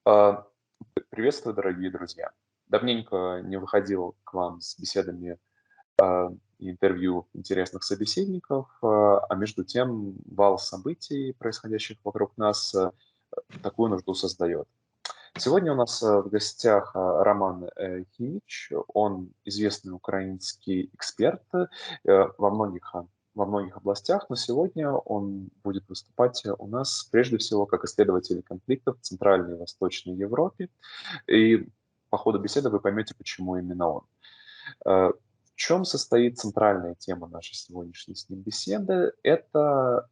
А, Приветствую, дорогие друзья. Давненько не выходил к вам с беседами и интервью интересных собеседников, а между тем вал событий, происходящих вокруг нас, такую нужду создает. Сегодня у нас в гостях Роман Химич. Он известный украинский эксперт во многих областях, но сегодня он будет выступать у нас прежде всего как исследователь конфликтов в Центральной и Восточной Европе. И по ходу беседы вы поймете, почему именно он. В чем состоит центральная тема нашей сегодняшней с ним беседы? Это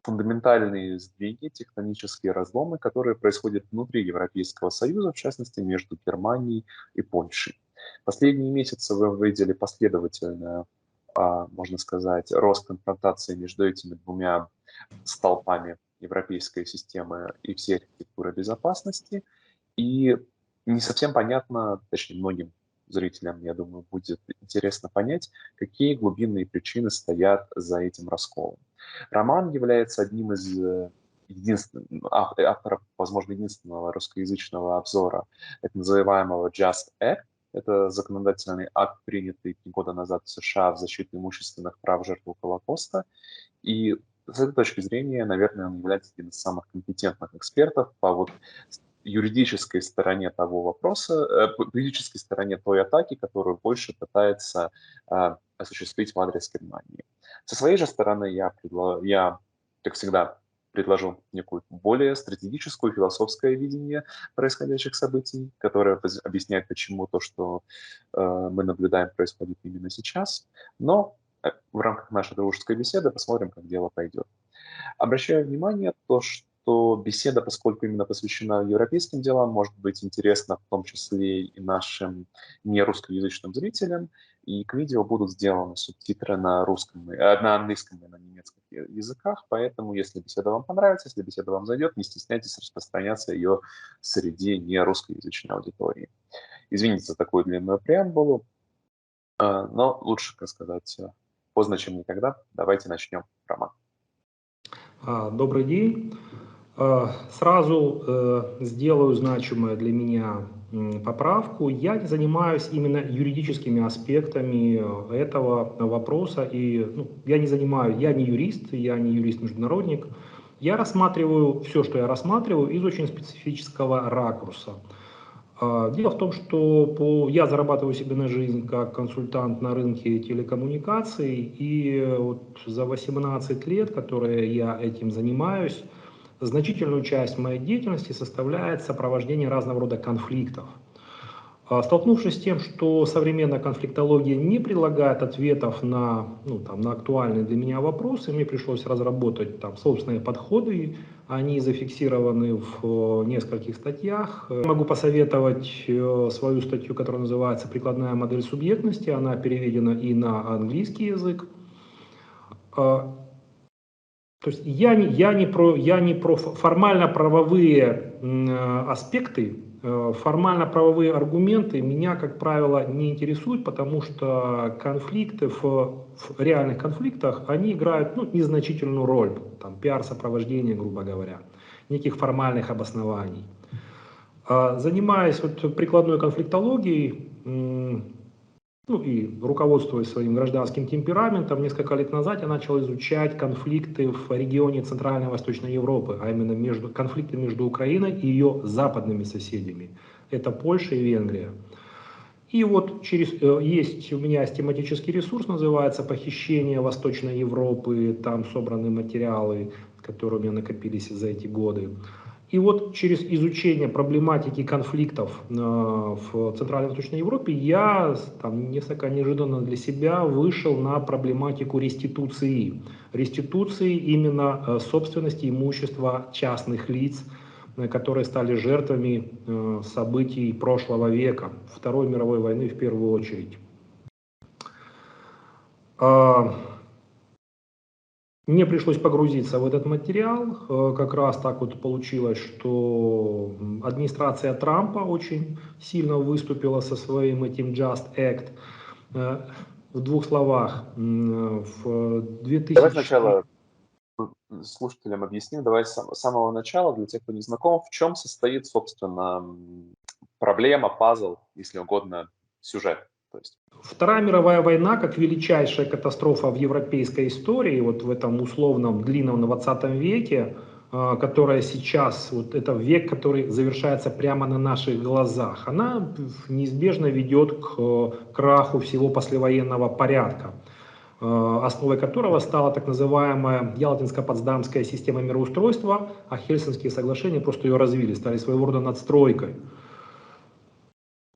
фундаментальные сдвиги, тектонические разломы, которые происходят внутри Европейского Союза, в частности, между Германией и Польшей. Последние месяцы вы видели последовательно, можно сказать, рост конфронтации между этими двумя столпами европейской системы и всей архитектуры безопасности. И не совсем понятно, точнее, многим зрителям, я думаю, будет интересно понять, какие глубинные причины стоят за этим расколом. Роман является одним из авторов, возможно, единственного русскоязычного обзора так называемого Just Act. Это законодательный акт, принятый 3 года назад в США в защиту имущественных прав жертв Холокоста. И с этой точки зрения, наверное, он является одним из самых компетентных экспертов по вот юридической стороне того вопроса, юридической стороне той атаки, которую Польша пытается осуществить в адрес Германии. Со своей же стороны я, как всегда, предложу некую более стратегическую, философское видение происходящих событий, которое объясняет, почему то, что мы наблюдаем, происходит именно сейчас. Но в рамках нашей дружеской беседы посмотрим, как дело пойдет. Обращаю внимание то, что беседа, поскольку именно посвящена европейским делам, может быть интересна в том числе и нашим нерусскоязычным зрителям, и к видео будут сделаны субтитры на русском, на английском и на немецком языках, поэтому если беседа вам понравится, если беседа вам зайдет, не стесняйтесь распространяться ее среди нерусскоязычной аудитории. Извините за такую длинную преамбулу, но лучше, как сказать, поздно, чем никогда. Давайте начнем, Роман. Добрый день. Сразу сделаю значимую для меня поправку. Я не занимаюсь именно юридическими аспектами этого вопроса. И я не юрист-международник. Я рассматриваю все, что я рассматриваю, из очень специфического ракурса. Дело в том, что я зарабатываю себе на жизнь как консультант на рынке телекоммуникаций, и вот за 18 лет, которые я этим занимаюсь, значительную часть моей деятельности составляет сопровождение разного рода конфликтов. Столкнувшись с тем, что современная конфликтология не предлагает ответов на актуальные для меня вопросы, мне пришлось разработать собственные подходы. Они зафиксированы в нескольких статьях. Могу посоветовать свою статью, которая называется «Прикладная модель субъектности». Она переведена и на английский язык. То есть я не про формально-правовые аспекты, формально-правовые аргументы меня, как правило, не интересуют, потому что конфликты в реальных конфликтах, они играют незначительную роль, пиар-сопровождение, грубо говоря, неких формальных обоснований. Занимаясь прикладной конфликтологией, и руководствуясь своим гражданским темпераментом, несколько лет назад я начал изучать конфликты в регионе Центральной и Восточной Европы, а именно конфликты между Украиной и ее западными соседями. Это Польша и Венгрия. И есть у меня тематический ресурс, называется «Похищение Восточной Европы». Там собраны материалы, которые у меня накопились за эти годы. И через изучение проблематики конфликтов в Центральной и Восточной Европе я несколько неожиданно для себя вышел на проблематику реституции. Реституции именно собственности имущества частных лиц, которые стали жертвами событий прошлого века, Второй мировой войны в первую очередь. Мне пришлось погрузиться в этот материал. Как раз так получилось, что администрация Трампа очень сильно выступила со своим этим Just Act. В двух словах, в 2000... Давай сначала слушателям объясним, давай с самого начала, для тех, кто не знаком, в чем состоит, собственно, проблема, пазл, если угодно, сюжет. То есть. Вторая мировая война, как величайшая катастрофа в европейской истории, вот в этом условном длинном 20 веке, которая сейчас, вот это век, который завершается прямо на наших глазах, она неизбежно ведет к краху всего послевоенного порядка, основой которого стала так называемая Ялтинско-Потсдамская система мироустройства, а Хельсинские соглашения просто ее развили, стали своего рода надстройкой.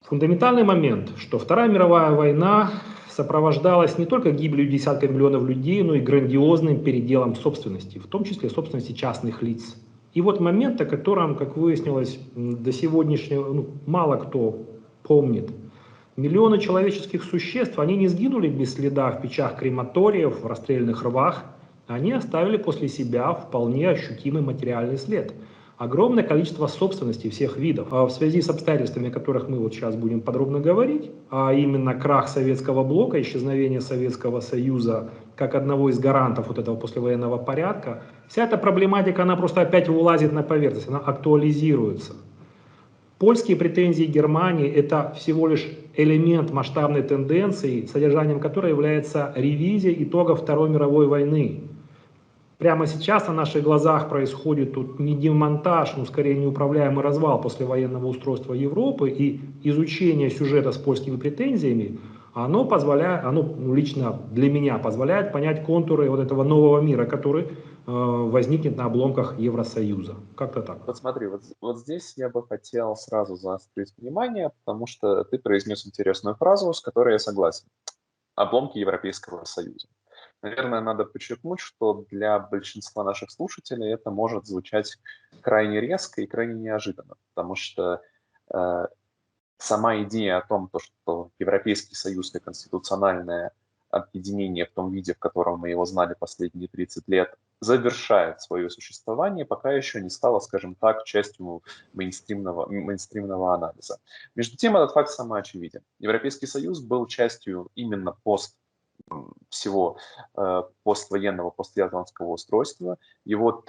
Фундаментальный момент, что Вторая мировая война сопровождалась не только гибелью десятков миллионов людей, но и грандиозным переделом собственности, в том числе собственности частных лиц. И вот момент, о котором, как выяснилось, до сегодняшнего мало кто помнит. Миллионы человеческих существ, они не сгинули без следа в печах крематориев, в расстрельных рвах, они оставили после себя вполне ощутимый материальный след. Огромное количество собственности всех видов. В связи с обстоятельствами, о которых мы вот сейчас будем подробно говорить, а именно крах советского блока, исчезновение Советского Союза как одного из гарантов вот этого послевоенного порядка, вся эта проблематика, она просто опять вылазит на поверхность, она актуализируется. Польские претензии Германии – это всего лишь элемент масштабной тенденции, содержанием которой является ревизия итогов Второй мировой войны. Прямо сейчас на наших глазах происходит тут не демонтаж, но скорее неуправляемый развал послевоенного устройства Европы, и изучение сюжета с польскими претензиями, оно позволяет, лично для меня позволяет понять контуры вот этого нового мира, который возникнет на обломках Евросоюза. Как-то так. Вот смотри, вот здесь я бы хотел сразу заострить внимание, потому что ты произнес интересную фразу, с которой я согласен. Обломки Европейского Союза. Наверное, надо подчеркнуть, что для большинства наших слушателей это может звучать крайне резко и крайне неожиданно, потому что сама идея о том, что Европейский Союз как конституциональное объединение в том виде, в котором мы его знали последние 30 лет, завершает свое существование, пока еще не стало, скажем так, частью мейнстримного анализа. Между тем, этот факт самоочевиден. Европейский Союз был частью именно всего поствоенного, постъядерного устройства. Его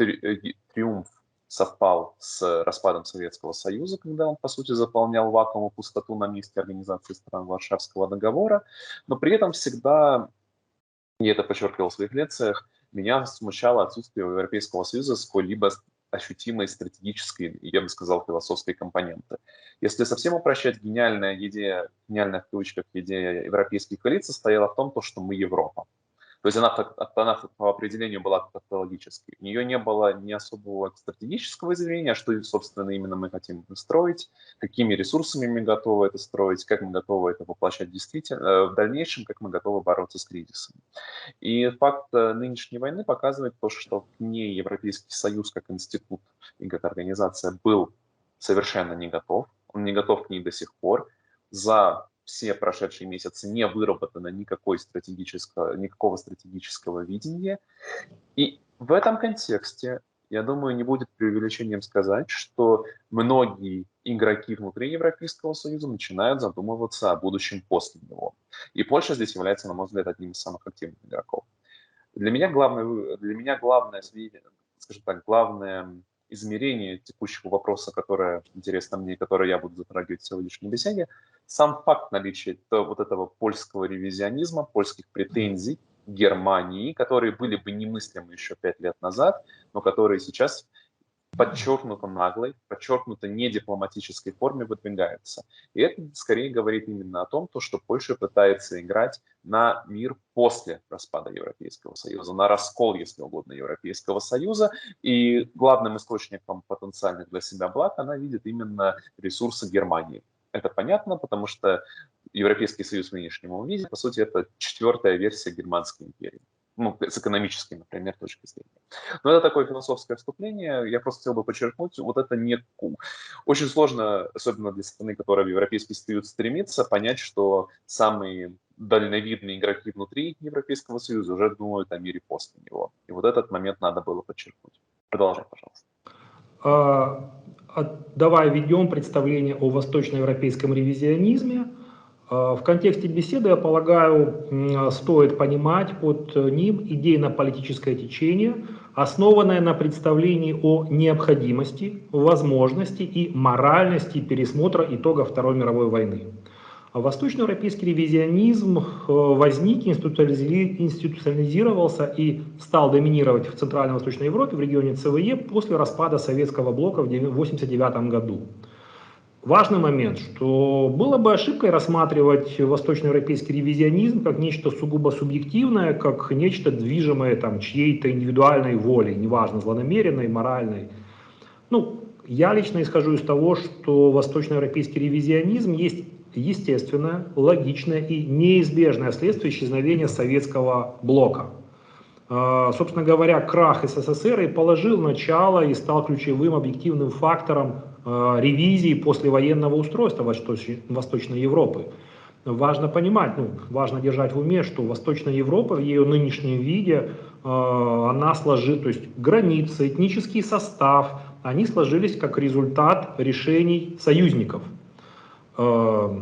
триумф совпал с распадом Советского Союза, когда он, по сути, заполнял вакуум и пустоту на месте Организации стран Варшавского договора, но при этом всегда, и это подчеркивал в своих лекциях, меня смущало отсутствие у Европейского Союза сколь-либо ощутимой стратегической, я бы сказал, философской компоненты. Если совсем упрощать, гениальная в кавычках идея европейской коалиции стояла в том, что мы Европа. То есть она по определению была тавтологической. У нее не было ни особого стратегического измерения, что, собственно, именно мы хотим строить, какими ресурсами мы готовы это строить, как мы готовы это воплощать действительно в дальнейшем, как мы готовы бороться с кризисами. И факт нынешней войны показывает то, что к ней Европейский Союз как институт и как организация был совершенно не готов. Он не готов к ней до сих пор. За все прошедшие месяцы не выработано никакого стратегического видения. И в этом контексте, я думаю, не будет преувеличением сказать, что многие игроки внутри Европейского Союза начинают задумываться о будущем после него. И Польша здесь является, на мой взгляд, одним из самых активных игроков. Для меня главное, скажем так, главное измерение текущего вопроса, которое интересно мне, которое я буду затрагивать в сегодняшней беседе, сам факт наличия вот этого польского ревизионизма, польских претензий Германии, которые были бы немыслимы еще 5 лет назад, но которые сейчас подчеркнуто наглой, подчеркнуто недипломатической форме выдвигаются. И это скорее говорит именно о том, что Польша пытается играть на мир после распада Европейского Союза, на раскол, если угодно, Европейского Союза. И главным источником потенциальных для себя благ она видит именно ресурсы Германии. Это понятно, потому что Европейский Союз в нынешнем виде, по сути, это 4-я версия Германской империи. С экономической, например, точки зрения. Но это такое философское вступление. Я просто хотел бы подчеркнуть, вот это не... Очень сложно, особенно для страны, которая в Европейский Союз стремится, понять, что самые дальновидные игроки внутри Европейского Союза уже думают о мире после него. И вот этот момент надо было подчеркнуть. Продолжай, пожалуйста. Давай введем представление о восточноевропейском ревизионизме. В контексте беседы, я полагаю, стоит понимать под ним идейно-политическое течение, основанное на представлении о необходимости, возможности и моральности пересмотра итогов Второй мировой войны. Восточноевропейский ревизионизм возник, институционализировался и стал доминировать в Центральной и Восточной Европе, в регионе ЦВЕ, после распада Советского блока в 1989 году. Важный момент, что было бы ошибкой рассматривать восточноевропейский ревизионизм как нечто сугубо субъективное, как нечто движимое там, чьей-то индивидуальной волей, неважно, злонамеренной, моральной. Ну, я лично исхожу из того, что восточноевропейский ревизионизм есть естественное, логичное и неизбежное следствие исчезновения советского блока. Собственно говоря, крах СССР и положил начало и стал ключевым объективным фактором ревизии послевоенного устройства Восточной Европы. Важно понимать, важно держать в уме, что Восточная Европа в ее нынешнем виде, она сложилась, то есть границы, этнический состав, они сложились как результат решений союзников. Как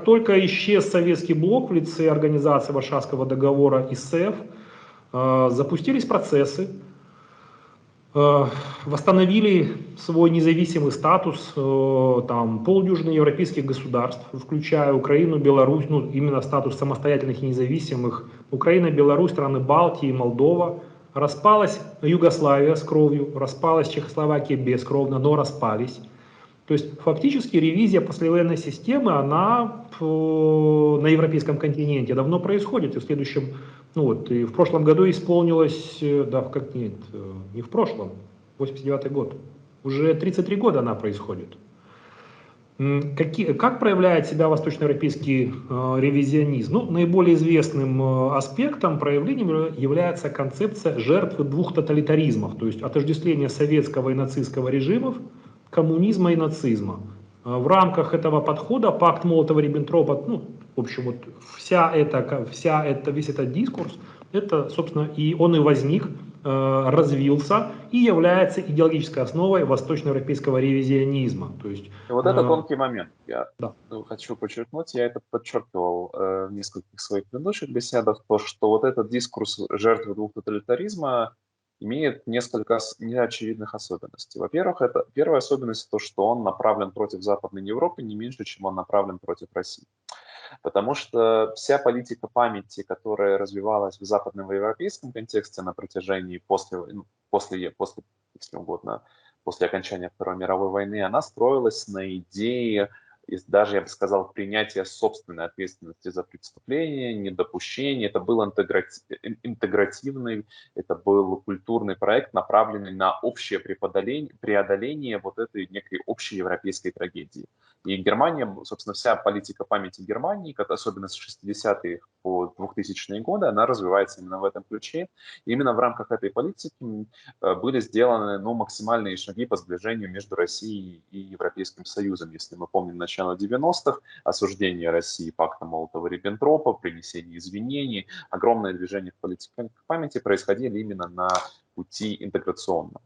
только исчез советский блок в лице организации Варшавского договора и СЭФ, запустились процессы, восстановили свой независимый статус полдюжины европейских государств, включая Украину, Беларусь, именно статус самостоятельных и независимых, Украина, Беларусь, страны Балтии, Молдова. Распалась Югославия с кровью, распалась Чехословакия бескровно, но распались. То есть фактически ревизия послевоенной системы, она на европейском континенте давно происходит. И в следующем, и в прошлом году исполнилось, не в прошлом, 89-й год. Уже 33 года она происходит. Как проявляет себя восточноевропейский ревизионизм? Наиболее известным аспектом, проявлением является концепция жертвы двух тоталитаризмов, то есть отождествление советского и нацистского режимов, коммунизма и нацизма. В рамках этого подхода пакт Молотова-Риббентропа, в общем, весь этот дискурс, это, собственно, и он и возник, развился и является идеологической основой восточноевропейского ревизионизма. То есть, И вот это тонкий момент. Я да. хочу подчеркнуть, я это подчеркивал в нескольких своих предыдущих беседах, то, что вот этот дискурс жертвы двух тоталитаризма имеет несколько неочевидных особенностей. Во-первых, первая особенность то, что он направлен против Западной Европы не меньше, чем он направлен против России. Потому что вся политика памяти, которая развивалась в западноевропейском контексте на протяжении если угодно, после окончания Второй мировой войны, она строилась на идее, даже, я бы сказал, принятия собственной ответственности за преступление, недопущение. Это был интегративный, это был культурный проект, направленный на общее преодоление вот этой некой общей европейской трагедии. И Германия, собственно, вся политика памяти Германии, особенно с 60-х по 2000-е годы, она развивается именно в этом ключе. И именно в рамках этой политики были сделаны максимальные шаги по сближению между Россией и Европейским Союзом. Если мы помним начало 90-х, осуждение России пактом Молотова-Риббентропа, принесение извинений, огромное движение в политике памяти происходили именно на пути интеграционном.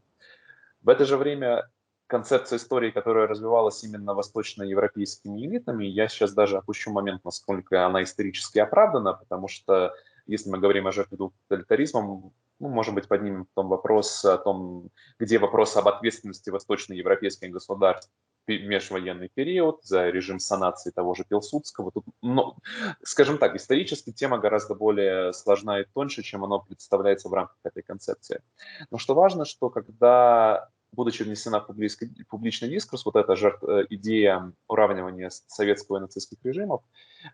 В это же время концепция истории, которая развивалась именно восточноевропейскими элитами, я сейчас даже опущу момент, насколько она исторически оправдана, потому что если мы говорим о жертве двух тоталитаризмов, может быть, поднимем потом вопрос о том, где вопрос об ответственности восточноевропейских государств в межвоенный период за режим санации того же Пилсудского. Тут, скажем так, исторически тема гораздо более сложна и тоньше, чем она представляется в рамках этой концепции. Но что важно, что когда, будучи внесена в публичный дискурс, вот эта идея уравнивания советского и нацистских режимов,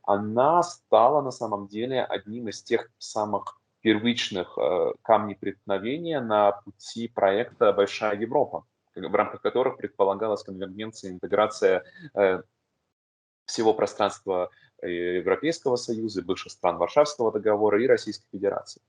она стала на самом деле одним из тех самых первичных камней преткновения на пути проекта «Большая Европа», в рамках которых предполагалась конвергенция, интеграция всего пространства Европейского Союза, бывших стран Варшавского договора и Российской Федерации.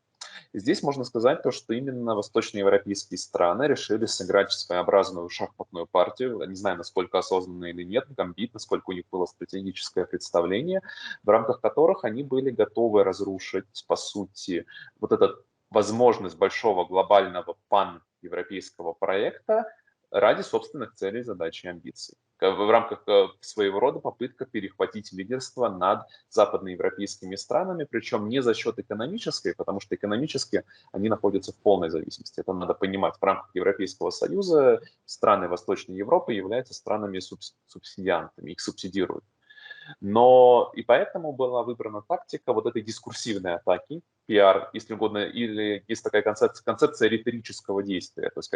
И здесь можно сказать то, что именно восточноевропейские страны решили сыграть своеобразную шахматную партию. Не знаю, насколько осознанно или нет, гамбит, насколько у них было стратегическое представление, в рамках которых они были готовы разрушить, по сути, вот эту возможность большого глобального пан-европейского проекта ради собственных целей, задач и амбиций. в рамках своего рода попытка перехватить лидерство над западноевропейскими странами, причем не за счет экономической, потому что экономически они находятся в полной зависимости. Это надо понимать. В рамках Европейского Союза страны Восточной Европы являются странами субсидиантами, их субсидируют. Но и поэтому была выбрана тактика вот этой дискурсивной атаки, пиар, если угодно, или есть такая концепция риторического действия, то есть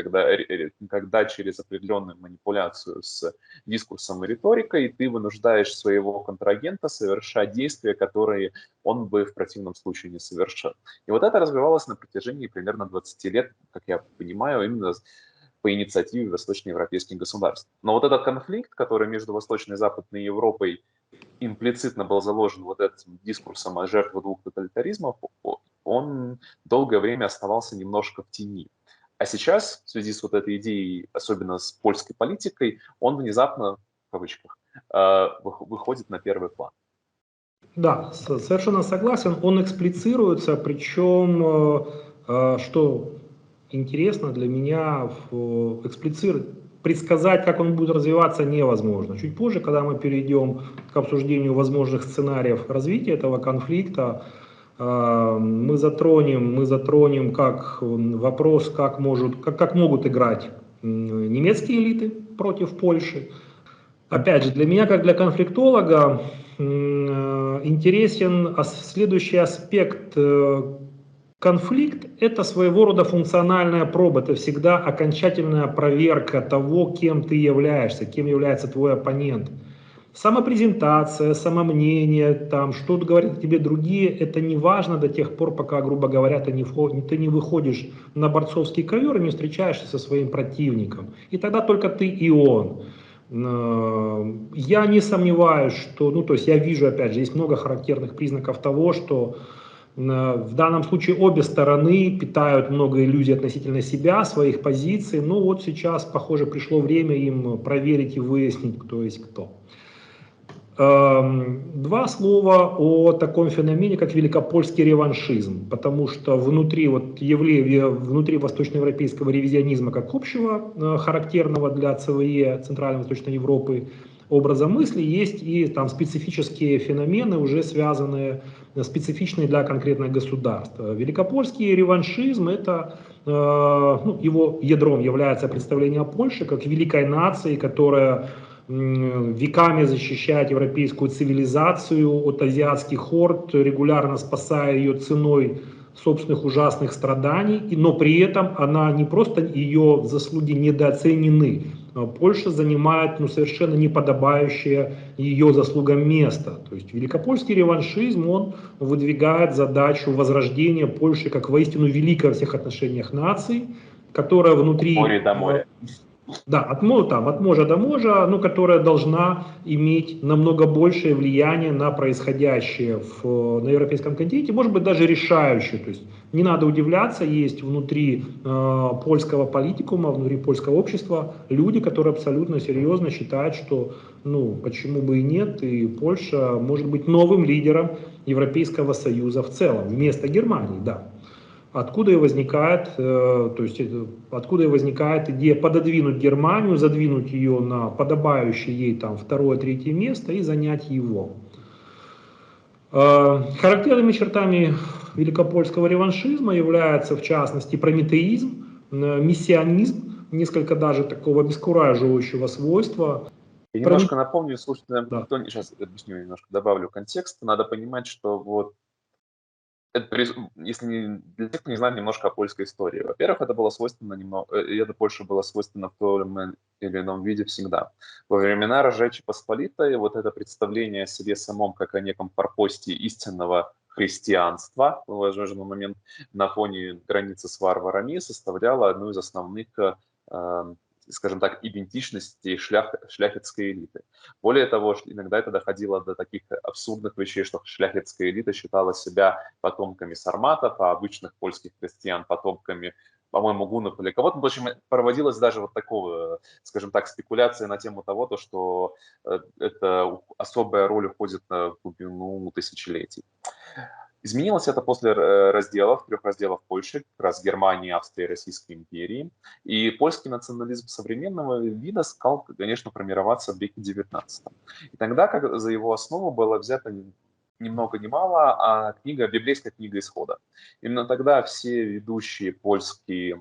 когда через определенную манипуляцию с дискурсом и риторикой ты вынуждаешь своего контрагента совершать действия, которые он бы в противном случае не совершил. И вот это развивалось на протяжении примерно 20 лет, как я понимаю, именно по инициативе восточноевропейских государств. Но вот этот конфликт, который между Восточной и Западной Европой имплицитно был заложен вот этим дискурсом о жертве двух тоталитаризмов, он долгое время оставался немножко в тени. А сейчас, в связи с вот этой идеей, особенно с польской политикой, он внезапно, в кавычках, выходит на первый план. Да, совершенно согласен. Он эксплицируется, причем, что интересно для меня, предсказать, как он будет развиваться, невозможно. Чуть позже, когда мы перейдем к обсуждению возможных сценариев развития этого конфликта, мы затронем как вопрос, как могут играть немецкие элиты против Польши. Опять же, для меня, как для конфликтолога, интересен следующий аспект. Конфликт – это своего рода функциональная проба, это всегда окончательная проверка того, кем ты являешься, кем является твой оппонент. Самопрезентация, самомнение, там, что говорят о тебе другие, это не важно до тех пор, пока, грубо говоря, ты не выходишь на борцовский ковер и не встречаешься со своим противником. И тогда только ты и он. Я не сомневаюсь, что, то есть я вижу, опять же, есть много характерных признаков того, что в данном случае обе стороны питают много иллюзий относительно себя, своих позиций. Но вот сейчас, похоже, пришло время им проверить и выяснить, кто есть кто. Два слова о таком феномене, как великопольский реваншизм, потому что внутри восточноевропейского ревизионизма, как общего, характерного для ЦВЕ, Центральной и Восточной Европы, образа мысли, есть и там специфические феномены, уже специфичные для конкретных государств. Великопольский реваншизм — это его ядром является представление о Польше как великой нации, которая веками защищает европейскую цивилизацию от азиатских орд, регулярно спасая ее ценой собственных ужасных страданий, но при этом она не просто, ее заслуги недооценены. Польша занимает совершенно неподобающее ее заслугам место. То есть великопольский реваншизм, он выдвигает задачу возрождения Польши как воистину великой во всех отношениях нации, которая внутри... Море до моря. Да, от моря до моря, которая должна иметь намного большее влияние на происходящее на европейском континенте, может быть даже решающее. То есть не надо удивляться, есть внутри польского политикума, внутри польского общества люди, которые абсолютно серьезно считают, что почему бы и нет, и Польша может быть новым лидером Европейского Союза в целом, вместо Германии, да. Откуда и возникает идея пододвинуть Германию, задвинуть ее на подобающее ей второе-третье место и занять его. Характерными чертами великопольского реваншизма являются, в частности, прометеизм, миссионизм, несколько даже такого обескураживающего свойства. Я немножко напомню слушателям, сейчас объясню, немножко добавлю контекст. Надо понимать, что если для тех, кто не знает немножко о польской истории. Во-первых, это было свойственно это Польше было свойственно в том или ином виде всегда. Во времена Речи Посполитой вот это представление о себе самом как о неком форпосте истинного христианства, в важный момент, на фоне границы с варварами, составляло одну из основных, скажем так, идентичностей шляхетской элиты. Более того, иногда это доходило до таких абсурдных вещей, что шляхетская элита считала себя потомками сарматов, а обычных польских крестьян потомками, по-моему, гуннов или кого-то. В общем, проводилась даже вот такого, скажем так, спекуляция на тему того, что эта особая роль уходит на глубину тысячелетий. Изменилось это после трех разделов Польши, как раз Германии, Австрии и Российской империи. И польский национализм современного вида стал, конечно, формироваться в веке XIX. И тогда как за его основу была взята ни много ни мало, библейская книга Исхода. Именно тогда все ведущие польские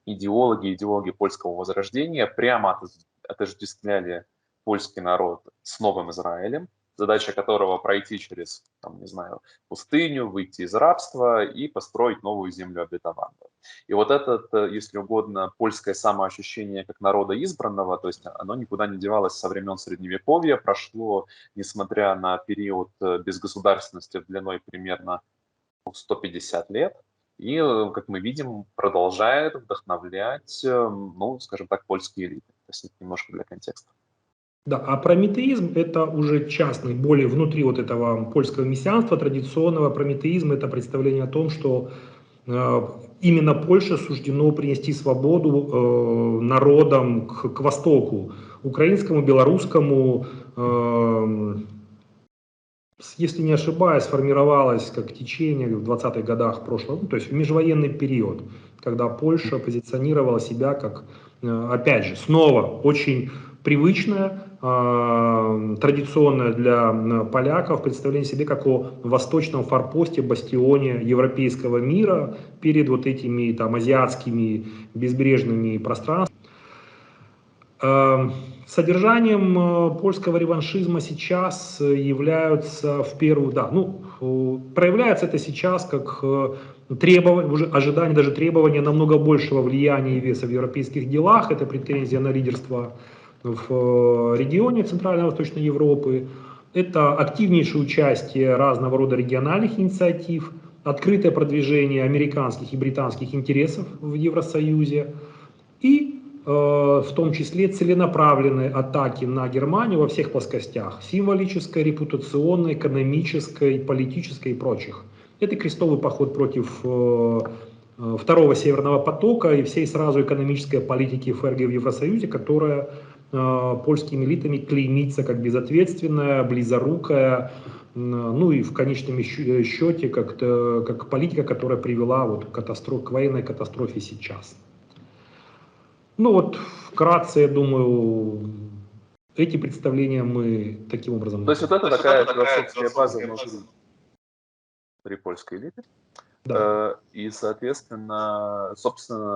идеологи польского возрождения прямо отождествляли польский народ с новым Израилем, задача которого пройти через, там, не знаю, пустыню, выйти из рабства и построить новую землю обетованную. И вот это, если угодно, польское самоощущение как народа избранного, то есть оно никуда не девалось со времен Средневековья, прошло, несмотря на период безгосударственности длиной примерно 150 лет, и, как мы видим, продолжает вдохновлять, ну, скажем так, польские элиты. То есть это немножко для контекста. Да, а прометеизм – это уже частный, более внутри вот этого польского мессианства традиционного. Прометеизм – это представление о том, что именно Польше суждено принести свободу народам к востоку, украинскому, белорусскому. Если не ошибаюсь, сформировалось как течение в 20-х годах прошлого, ну, то есть в межвоенный период, когда Польша позиционировала себя как, опять же, снова очень привычное, традиционное для поляков представление себе как о восточном форпосте, бастионе европейского мира перед вот этими там азиатскими безбрежными пространствами. Содержанием польского реваншизма сейчас являются в первую, проявляется это сейчас как требование, уже ожидание, даже требование намного большего влияния и веса в европейских делах, это претензия на лидерство в регионе Центрально-Восточной Европы, это активнейшее участие разного рода региональных инициатив, открытое продвижение американских и британских интересов в Евросоюзе и в том числе целенаправленные атаки на Германию во всех плоскостях: символической, репутационной, экономической, политической и прочих. Это крестовый поход против второго Северного потока и всей сразу экономической политики ФРГ в Евросоюзе, которая польскими элитами клеймится как безответственная, близорукая, ну и в конечном счете как политика, которая привела вот к военной катастрофе сейчас. Ну вот, вкратце, я думаю, эти представления мы таким образом... То есть вот это такая философская база внутри польской элиты. Да. И, соответственно,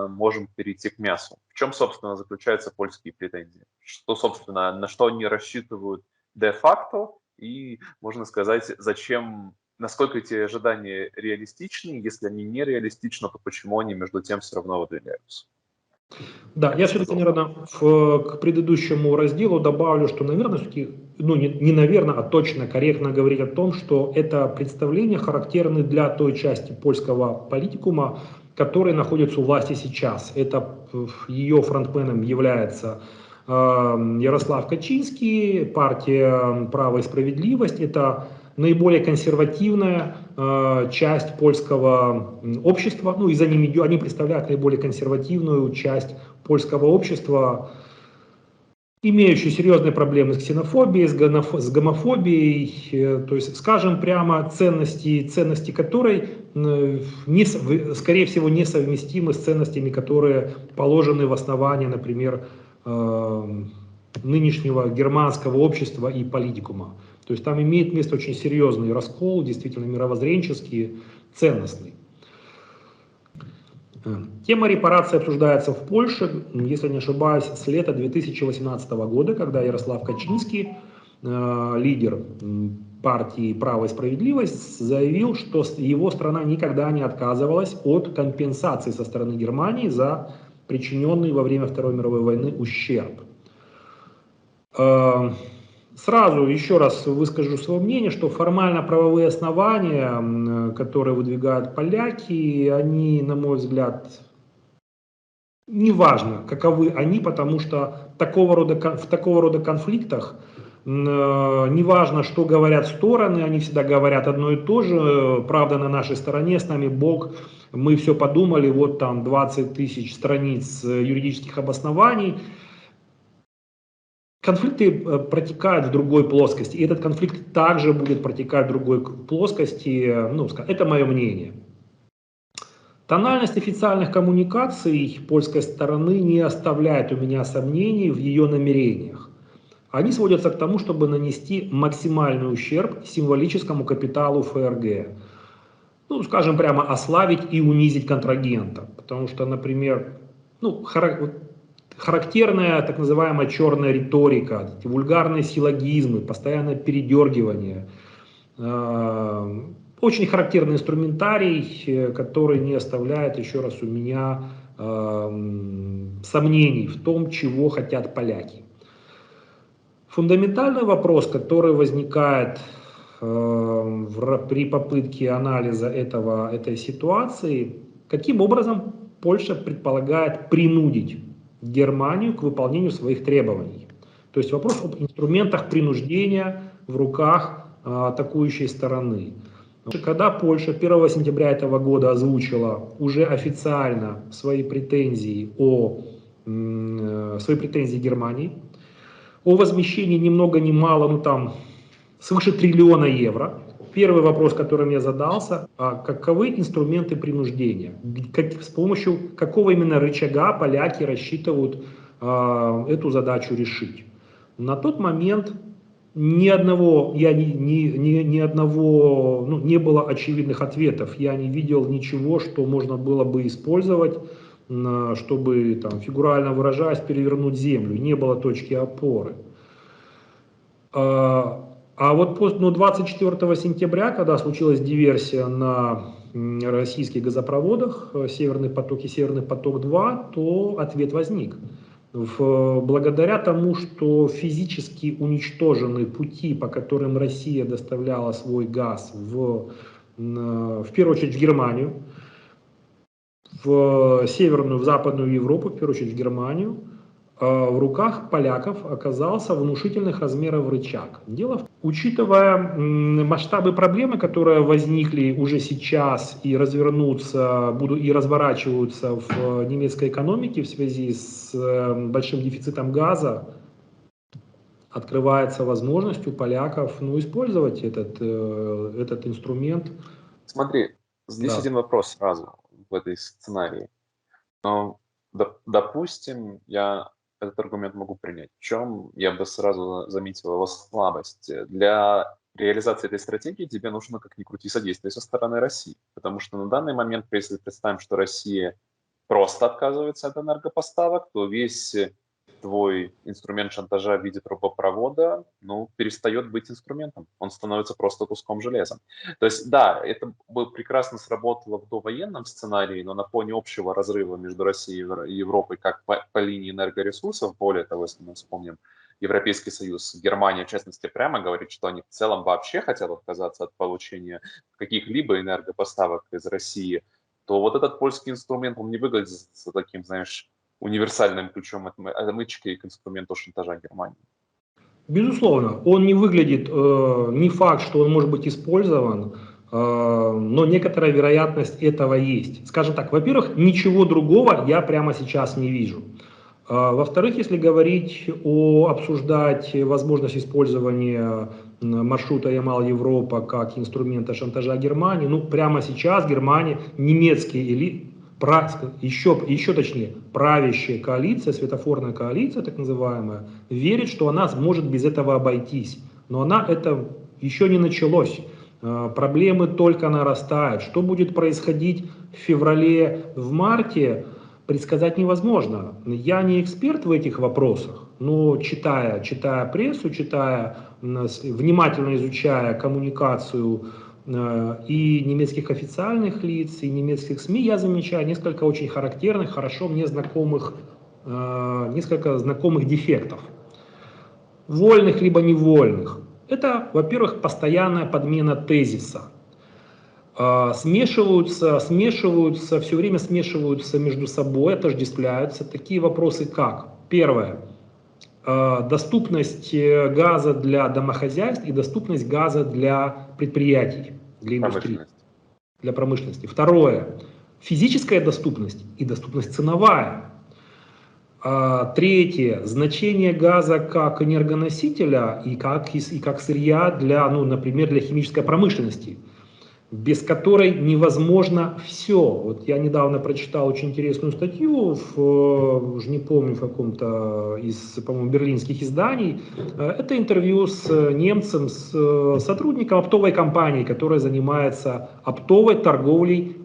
можем перейти к мясу. В чем, собственно, заключаются польские претензии? Что, собственно, на что они рассчитывают де-факто? И, можно сказать, насколько эти ожидания реалистичны? Если они не реалистичны, то почему они между тем все равно выдвигаются? Да, я все-таки, наверное, к предыдущему разделу добавлю, что, наверное, все-таки, ну не наверное, а точно корректно говорить о том, что это представления характерны для той части польского политикума, который находится у власти сейчас. Это ее фронтменом является Ярослав Качинский, партия «Право и справедливость». Это наиболее консервативная часть польского общества, ну и за ними они представляют наиболее консервативную часть польского общества, имеющую серьезные проблемы с ксенофобией, с гомофобией, то есть, скажем прямо, ценности которой, скорее всего, несовместимы с ценностями, которые положены в основании, например, нынешнего германского общества и политикума. То есть там имеет место очень серьезный раскол, действительно мировоззренческий, ценностный. Тема репараций обсуждается в Польше, если не ошибаюсь, с лета 2018 года, когда Ярослав Качинский, лидер партии «Право и справедливость», заявил, что его страна никогда не отказывалась от компенсации со стороны Германии за причиненный во время Второй мировой войны ущерб. Сразу еще раз выскажу свое мнение, что формально правовые основания, которые выдвигают поляки, они, на мой взгляд, неважно, каковы они, потому что в такого рода конфликтах неважно, что говорят стороны, они всегда говорят одно и то же: правда на нашей стороне, с нами Бог, мы все подумали, вот там 20 тысяч страниц юридических обоснований. конфликты протекают в другой плоскости, и этот конфликт также будет протекать в другой плоскости, ну, это мое мнение. Тональность официальных коммуникаций польской стороны не оставляет у меня сомнений в ее намерениях. Они сводятся к тому, чтобы нанести максимальный ущерб символическому капиталу ФРГ. Ну, скажем прямо, ослабить и унизить контрагента. Потому что, например, ну, характерная так называемая черная риторика, эти вульгарные силлогизмы, постоянное передергивание. Очень характерный инструментарий, который не оставляет, еще раз, у меня сомнений в том, чего хотят поляки. Фундаментальный вопрос, который возникает при попытке анализа этой ситуации, каким образом Польша предполагает принудить Германию к выполнению своих требований. То есть вопрос об инструментах принуждения в руках атакующей стороны. Когда Польша 1 сентября этого года озвучила уже официально свои претензии Германии, о возмещении ни много ни мало, ну там свыше 1 триллиона евро. Первый вопрос, которым я задался, каковы инструменты принуждения? С помощью какого именно рычага поляки рассчитывают эту задачу решить? На тот момент не было очевидных ответов. Я не видел ничего, что можно было бы использовать, чтобы, там, фигурально выражаясь, перевернуть землю. Не было точки опоры. А вот 24 сентября, когда случилась диверсия на российских газопроводах Северный поток и Северный поток-2, то ответ возник. Благодаря тому, что физически уничтожены пути, по которым Россия доставляла свой газ в первую очередь в Германию, в Западную Европу, в первую очередь в Германию, в руках поляков оказался внушительных размеров рычаг. Учитывая масштабы проблемы, которые возникли уже сейчас и разворачиваются в немецкой экономике в связи с большим дефицитом газа, открывается возможность у поляков использовать этот инструмент. Смотри, здесь один вопрос сразу в этой сценарии. Но, допустим, я этот аргумент могу принять. В чем я бы сразу заметил его слабость? Для реализации этой стратегии тебе нужно, как ни крути, содействие со стороны России. Потому что на данный момент, если представим, что Россия просто отказывается от энергопоставок, то весь твой инструмент шантажа в виде трубопровода, перестает быть инструментом. Он становится просто куском железа. То есть, да, это бы прекрасно сработало в довоенном сценарии, но на фоне общего разрыва между Россией и Европой как по линии энергоресурсов, более того, если мы вспомним Европейский Союз, Германия, в частности, прямо говорит, что они в целом вообще хотят отказаться от получения каких-либо энергопоставок из России, то вот этот польский инструмент, он не выглядит таким, знаешь, универсальным ключом отмычки к инструменту шантажа Германии. Безусловно, он не выглядит, не факт, что он может быть использован, но некоторая вероятность этого есть. Скажем так, во-первых, ничего другого я прямо сейчас не вижу. Во-вторых, если обсуждать возможность использования маршрута Ямал-Европа как инструмента шантажа Германии, прямо сейчас Германия, немецкие элиты, еще точнее, правящая коалиция, светофорная коалиция, так называемая, верит, что она сможет без этого обойтись. Но это еще не началось. Проблемы только нарастают. Что будет происходить в феврале, в марте, предсказать невозможно. Я не эксперт в этих вопросах, но читая прессу, внимательно изучая коммуникацию и немецких официальных лиц, и немецких СМИ, я замечаю несколько очень характерных, хорошо мне несколько знакомых дефектов. Вольных либо невольных. Это, во-первых, постоянная подмена тезиса. Все время смешиваются между собой, отождествляются такие вопросы, как: первое, доступность газа для домохозяйств и доступность газа для предприятий, для индустрии, для промышленности. Второе, физическая доступность и доступность ценовая. Третье. Значение газа как энергоносителя и как сырья для, ну, например, для химической промышленности, без которой невозможно все. Вот я недавно прочитал очень интересную статью, уже не помню, в каком-то из, по-моему, берлинских изданий. Это интервью с немцем, с сотрудником оптовой компании, которая занимается оптовой торговлей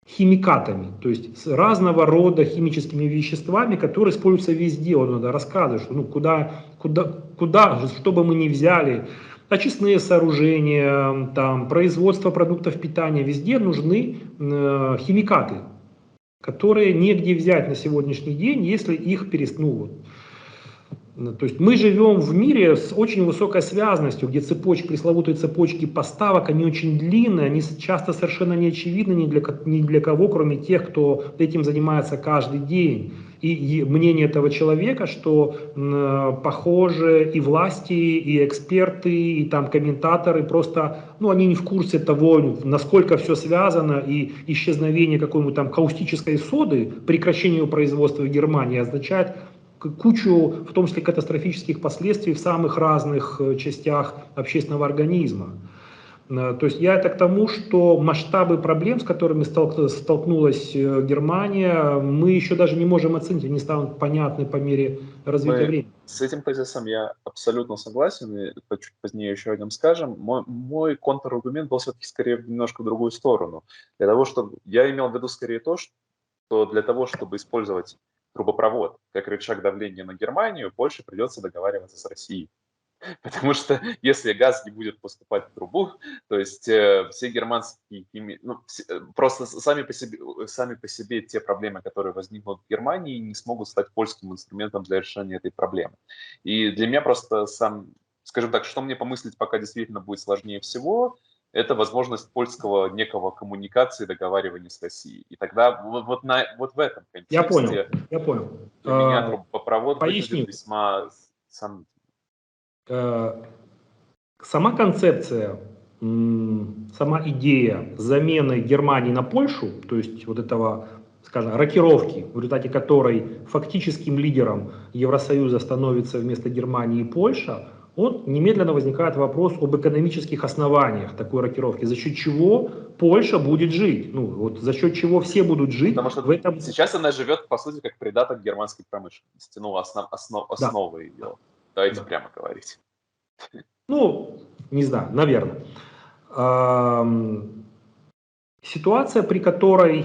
химикатами, то есть с разного рода химическими веществами, которые используются везде. Он надо рассказывать, что ну, куда, что бы мы ни взяли, очистные сооружения, там, производство продуктов питания, везде нужны химикаты, которые негде взять на сегодняшний день, если их переснут. То есть мы живем в мире с очень высокой связанностью, где цепочки, пресловутые цепочки поставок, они очень длинные, они часто совершенно не очевидны ни для кого, кроме тех, кто этим занимается каждый день. И мнение этого человека, что похоже и власти, и эксперты, и там комментаторы просто, ну, они не в курсе того, насколько все связано, и исчезновение какой-нибудь там каустической соды, прекращение ее производства в Германии означает кучу, в том числе катастрофических последствий в самых разных частях общественного организма. То есть я это к тому, что масштабы проблем, с которыми столкнулась Германия, мы еще даже не можем оценить, они станут понятны по мере развития времени. С этим тезисом я абсолютно согласен, и чуть позднее еще о нем скажем. Мой контраргумент был все-таки скорее в немножко другую сторону. Для того, чтобы я имел в виду скорее то, что для того, чтобы использовать трубопровод как рычаг давления на Германию, Польше придется договариваться с Россией. Потому что если газ не будет поступать в трубу, то есть все германские, просто сами по себе те проблемы, которые возникнут в Германии, не смогут стать польским инструментом для решения этой проблемы. И для меня просто скажем так, что мне помыслить пока действительно будет сложнее всего, это возможность польского некого коммуникации, договаривания с Россией. И тогда вот в этом Я контексте понял. для меня трубопровод Поясню. выглядит весьма сомнительно. Сама концепция, сама идея замены Германии на Польшу, то есть вот этого, скажем, рокировки, в результате которой фактическим лидером Евросоюза становится вместо Германии Польша, немедленно возникает вопрос об экономических основаниях такой рокировки, за счет чего Польша будет жить, ну вот за счет чего все будут жить. Потому что в этом... сейчас она живет, по сути, как придаток германской промышленности, ну, основы ее. Давайте прямо говорить. Ну, не знаю, наверное. Ситуация, при которой,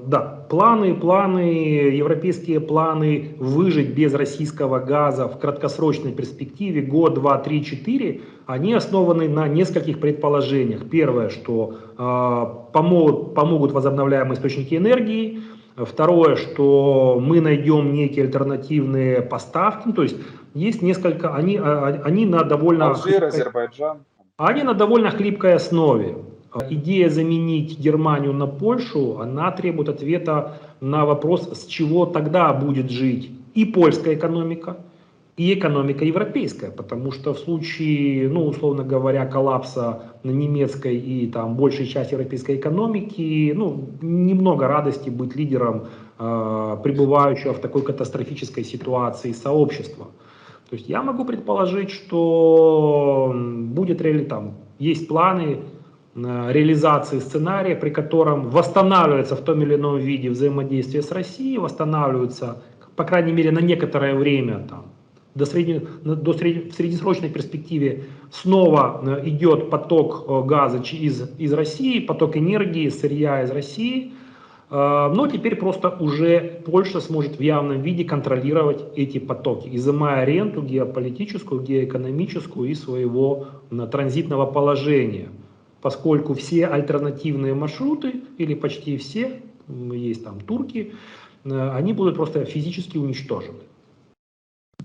да, европейские планы выжить без российского газа в краткосрочной перспективе, год, два, три, четыре, они основаны на нескольких предположениях. Первое, что помогут возобновляемые источники энергии. Второе, что мы найдем некие альтернативные поставки, то есть есть несколько, они на довольно... Алжир, Азербайджан. Они на довольно хлипкой основе. Идея заменить Германию на Польшу, она требует ответа на вопрос, с чего тогда будет жить и польская экономика, и экономика европейская. Потому что в случае, ну, условно говоря, коллапса немецкой и там большей части европейской экономики, ну, немного радости быть лидером пребывающего в такой катастрофической ситуации сообщества. То есть я могу предположить, что есть планы реализации сценария, при котором восстанавливается в том или ином виде взаимодействие с Россией, восстанавливается, по крайней мере, на некоторое время, там, в среднесрочной перспективе снова идет поток газа из России, поток энергии, сырья из России. Но теперь просто уже Польша сможет в явном виде контролировать эти потоки, изымая ренту геополитическую, геоэкономическую из своего транзитного положения. Поскольку все альтернативные маршруты, или почти все, есть там турки, они будут просто физически уничтожены.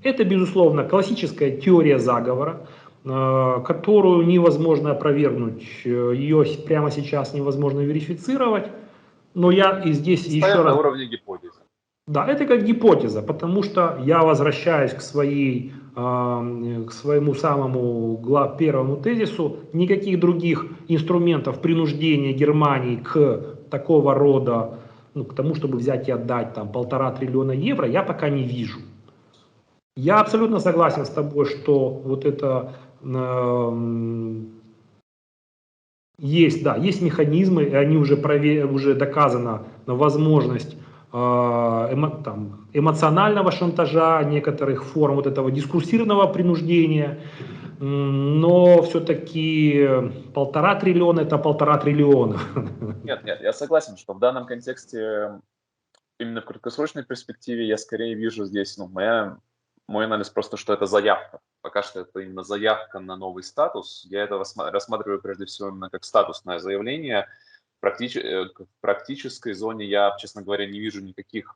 Это, безусловно, классическая теория заговора, которую невозможно опровергнуть, ее прямо сейчас невозможно верифицировать. Но я и здесь еще раз... на уровне гипотезы. Да, это как гипотеза, потому что я возвращаюсь к своему самому первому тезису. Никаких других инструментов принуждения Германии к такого рода ну, к тому, чтобы взять и отдать там 1,5 триллиона евро, я пока не вижу. Я абсолютно согласен с тобой, что вот это есть, да, есть механизмы, и они уже доказана возможность эмоционального шантажа, некоторых форм вот этого дискурсивного принуждения, но все-таки 1,5 триллиона это 1,5 триллиона. Нет, нет, я согласен, что в данном контексте, именно в краткосрочной перспективе, я скорее вижу здесь, ну, мой анализ просто, что это заявка. Пока что это именно заявка на новый статус. Я это рассматриваю прежде всего именно как статусное заявление. В практической зоне я, честно говоря, не вижу никаких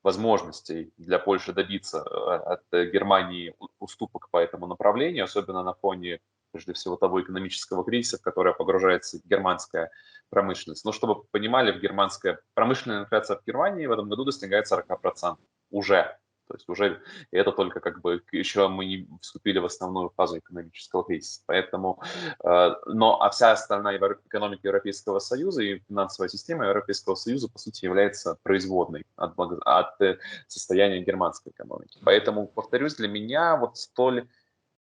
возможностей для Польши добиться от Германии уступок по этому направлению, особенно на фоне, прежде всего, того экономического кризиса, в который погружается германская промышленность. Но чтобы вы понимали, промышленная инфляция в Германии в этом году достигает 40% уже. То есть уже, и это только как бы еще мы не вступили в основную фазу экономического кризиса. Поэтому, а вся остальная экономика Европейского Союза и финансовая система Европейского Союза, по сути, является производной от состояния германской экономики. Поэтому, повторюсь, для меня вот столь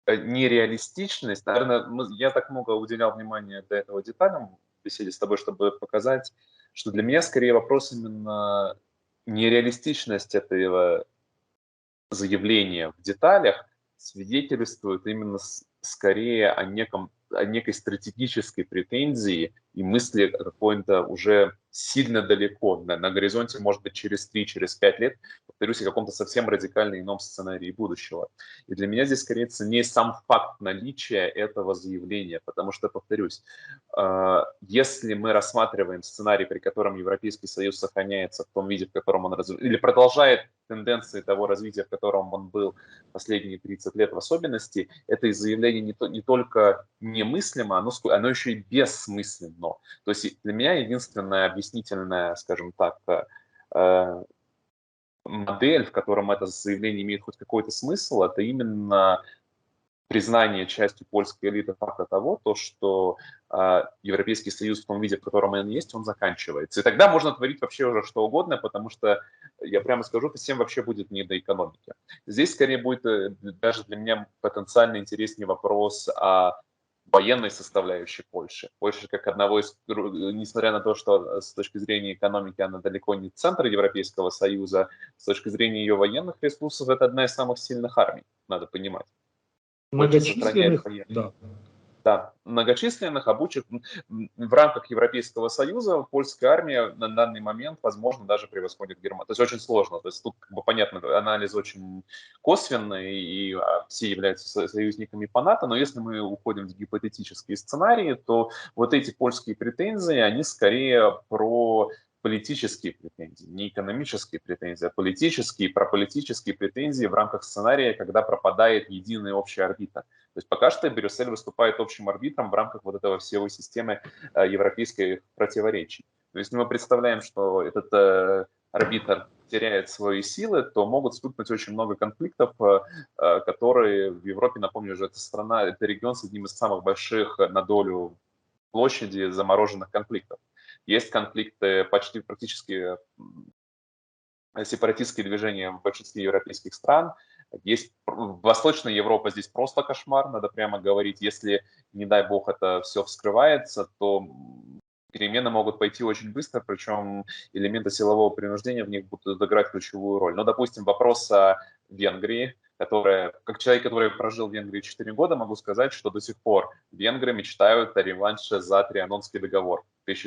нереалистичность, наверное, я так много уделял внимания до этого деталям в беседе с тобой, чтобы показать, что для меня скорее вопрос именно нереалистичность этого заявления в деталях свидетельствует именно скорее о некой стратегической претензии и мысли о какой-то уже сильно далеко, на горизонте, может быть, через 3, через 5 лет, повторюсь, о каком-то совсем радикально ином сценарии будущего. И для меня здесь скорее ценнее сам факт наличия этого заявления, потому что, повторюсь, если мы рассматриваем сценарий, при котором Европейский Союз сохраняется в том виде, в котором он или продолжает тенденции того развития, в котором он был последние 30 лет в особенности, это заявление не только немыслимо, оно еще и бессмысленно. То есть для меня единственная объяснительная, скажем так, модель, в котором это заявление имеет хоть какой-то смысл, это именно признание частью польской элиты факта того, что Европейский Союз в том виде, в котором он есть, он заканчивается. И тогда можно творить вообще уже что угодно, потому что, я прямо скажу, всем вообще будет не до экономики. Здесь скорее будет даже для меня потенциально интереснее вопрос о военной составляющей Польши. Польша как одного из, несмотря на то, что с точки зрения экономики она далеко не центр Европейского Союза, с точки зрения ее военных ресурсов это одна из самых сильных армий, надо понимать. Польша сохраняет Многочисленных, да. да, многочисленных, обучих. В рамках Европейского Союза польская армия на данный момент, возможно, даже превосходит Германию. То есть очень сложно. То есть тут, как бы, понятно, анализ очень косвенный, и все являются союзниками по НАТО, но если мы уходим в гипотетические сценарии, то вот эти польские претензии, они скорее про политические претензии, не экономические претензии, а политические, прополитические претензии в рамках сценария, когда пропадает единая общая орбита. То есть пока что Брюссель выступает общим арбитром в рамках вот этого всей системы европейских противоречий. То есть мы представляем, что этот арбитр теряет свои силы, то могут вспыхнуть очень много конфликтов, которые в Европе, напомню же, это регион с одним из самых больших на долю площади замороженных конфликтов. Есть конфликты практически сепаратистские движения в большинстве европейских стран. Есть Восточная Европа, здесь просто кошмар, надо прямо говорить. Если, не дай бог, это все вскрывается, то перемены могут пойти очень быстро, причем элементы силового принуждения в них будут играть ключевую роль. Ну, допустим, вопрос о Венгрии, как человек, который прожил в Венгрии 4 года, могу сказать, что до сих пор венгры мечтают о реванше за Трианонский договор. То есть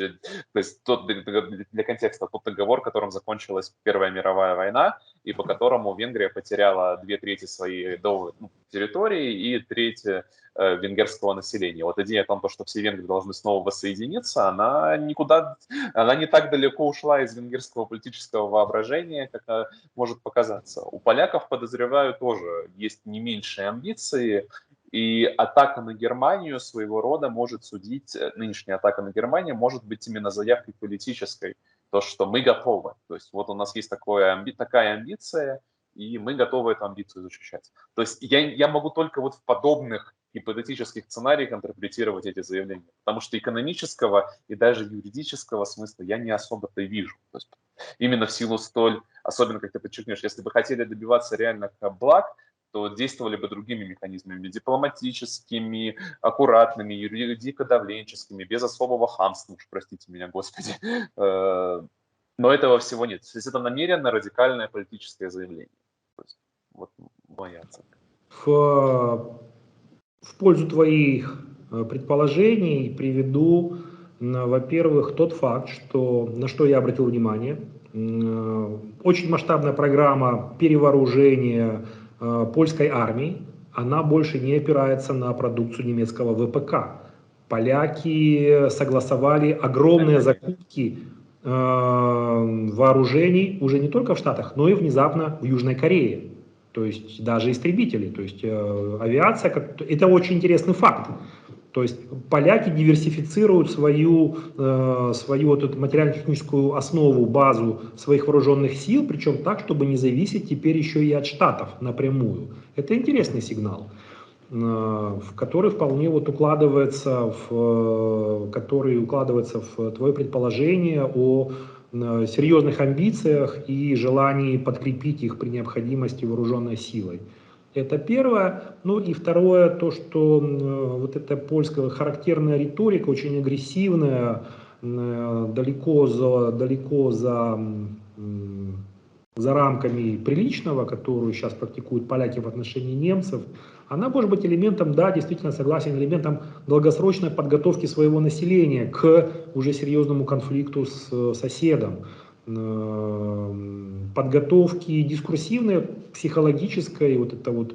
для контекста, тот договор, которым закончилась Первая мировая война, и по которому Венгрия потеряла 2/3 своей территории и треть венгерского населения. Вот идея о том, что все венгры должны снова воссоединиться, она не так далеко ушла из венгерского политического воображения, как может показаться. У поляков, подозреваю, тоже есть не меньшие амбиции, и атака на Германию своего рода может судить, нынешняя атака на Германию может быть именно заявкой политической, то, что мы готовы. То есть вот у нас есть такая амбиция, и мы готовы эту амбицию защищать. То есть я могу только вот в подобных гипотетических сценариях интерпретировать эти заявления. Потому что экономического и даже юридического смысла я не особо-то вижу. То есть именно в силу столь, особенно, как ты подчеркнешь, если бы хотели добиваться реальных благ, то действовали бы другими механизмами, дипломатическими, аккуратными, юридико-давленческими, без особого хамства, уж простите меня, Господи. Но этого всего нет. То есть это намеренно радикальное политическое заявление. То есть, вот моя оценка. В пользу твоих предположений приведу, во-первых, тот факт, что, на что я обратил внимание, очень масштабная программа перевооружения польской армии, она больше не опирается на продукцию немецкого ВПК. Поляки согласовали огромные закупки вооружений уже не только в Штатах, но и внезапно в Южной Корее. То есть даже истребители, то есть авиация, это очень интересный факт. То есть поляки диверсифицируют свою вот эту материально-техническую основу, базу своих вооруженных сил, причем так, чтобы не зависеть теперь еще и от Штатов напрямую. Это интересный сигнал, в который вполне вот укладывается в твое предположение о серьезных амбициях и желании подкрепить их при необходимости вооруженной силой. Это первое. Ну и второе, то, что вот эта польская характерная риторика, очень агрессивная, далеко за рамками приличного, которую сейчас практикуют поляки в отношении немцев, она может быть элементом, да, действительно согласен, элементом долгосрочной подготовки своего населения к уже серьезному конфликту с соседом. Подготовки дискурсивной, психологической, вот это вот,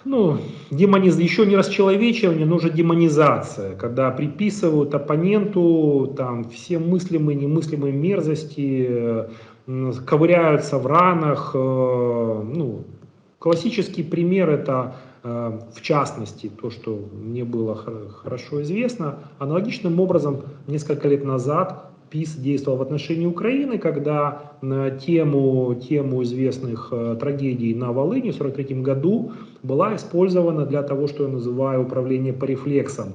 ну, еще не расчеловечивание, но уже демонизация, когда приписывают оппоненту там все мыслимые, немыслимые мерзости, ковыряются в ранах. Ну, классический пример это, в частности, то, что мне было хорошо известно, аналогичным образом несколько лет назад ПиС действовал в отношении Украины, когда на тему известных трагедий на Волыни в 1943 году была использована для того, что я называю управление по рефлексам.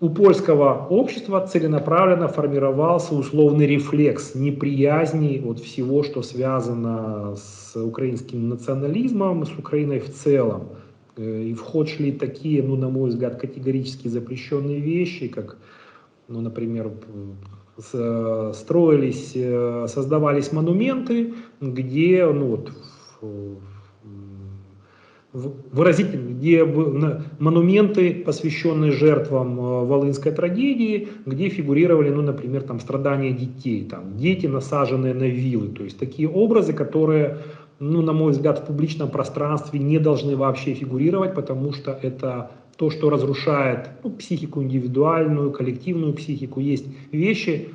У польского общества целенаправленно формировался условный рефлекс неприязни от всего, что связано с украинским национализмом, с Украиной в целом. И в ход шли такие, ну, на мой взгляд, категорически запрещенные вещи, как, ну, например, создавались монументы, где, ну, вот, где монументы, посвященные жертвам Волынской трагедии, где фигурировали, ну, например, там, страдания детей, там, дети, насаженные на вилы, то есть такие образы, которые, ну, на мой взгляд, в публичном пространстве не должны вообще фигурировать, потому что это то, что разрушает, ну, психику индивидуальную, коллективную психику. Есть вещи,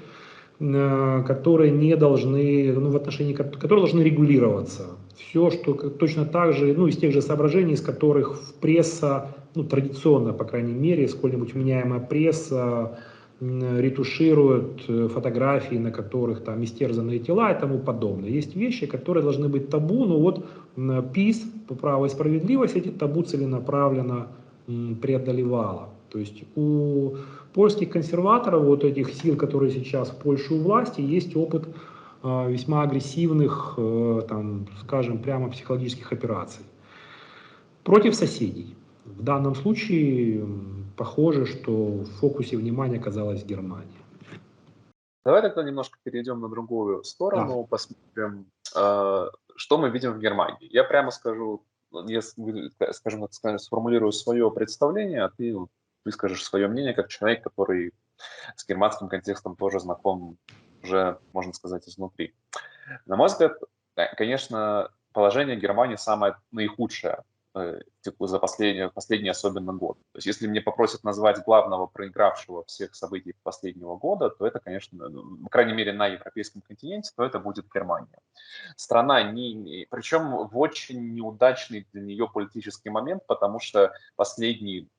которые не должны, ну, в отношении которые должны регулироваться. Все, что точно так же, ну, из тех же соображений, из которых пресса, ну, традиционно, по крайней мере, сколь-нибудь вменяемая пресса ретуширует фотографии, на которых там истерзанные тела и тому подобное. Есть вещи, которые должны быть табу, но вот ПиС, по праву и справедливости, эти табу целенаправленно преодолевала. То есть у польских консерваторов, вот этих сил, которые сейчас в Польше у власти, есть опыт весьма агрессивных, там, скажем, прямо психологических операций против соседей. В данном случае похоже, что в фокусе внимания оказалась Германия. Давай тогда немножко перейдем на другую сторону, да. Посмотрим, что мы видим в Германии. Я прямо скажу, я, скажем так, сформулирую свое представление, а ты скажешь свое мнение как человек, который с германским контекстом тоже знаком уже, можно сказать, изнутри. На мой взгляд, конечно, положение Германии самое наихудшее за последний особенно год. То есть если мне попросят назвать главного проигравшего всех событий последнего года, то это, конечно, по крайней мере, на европейском континенте, то это будет Германия. Страна, причем в очень неудачный для нее политический момент, потому что последний,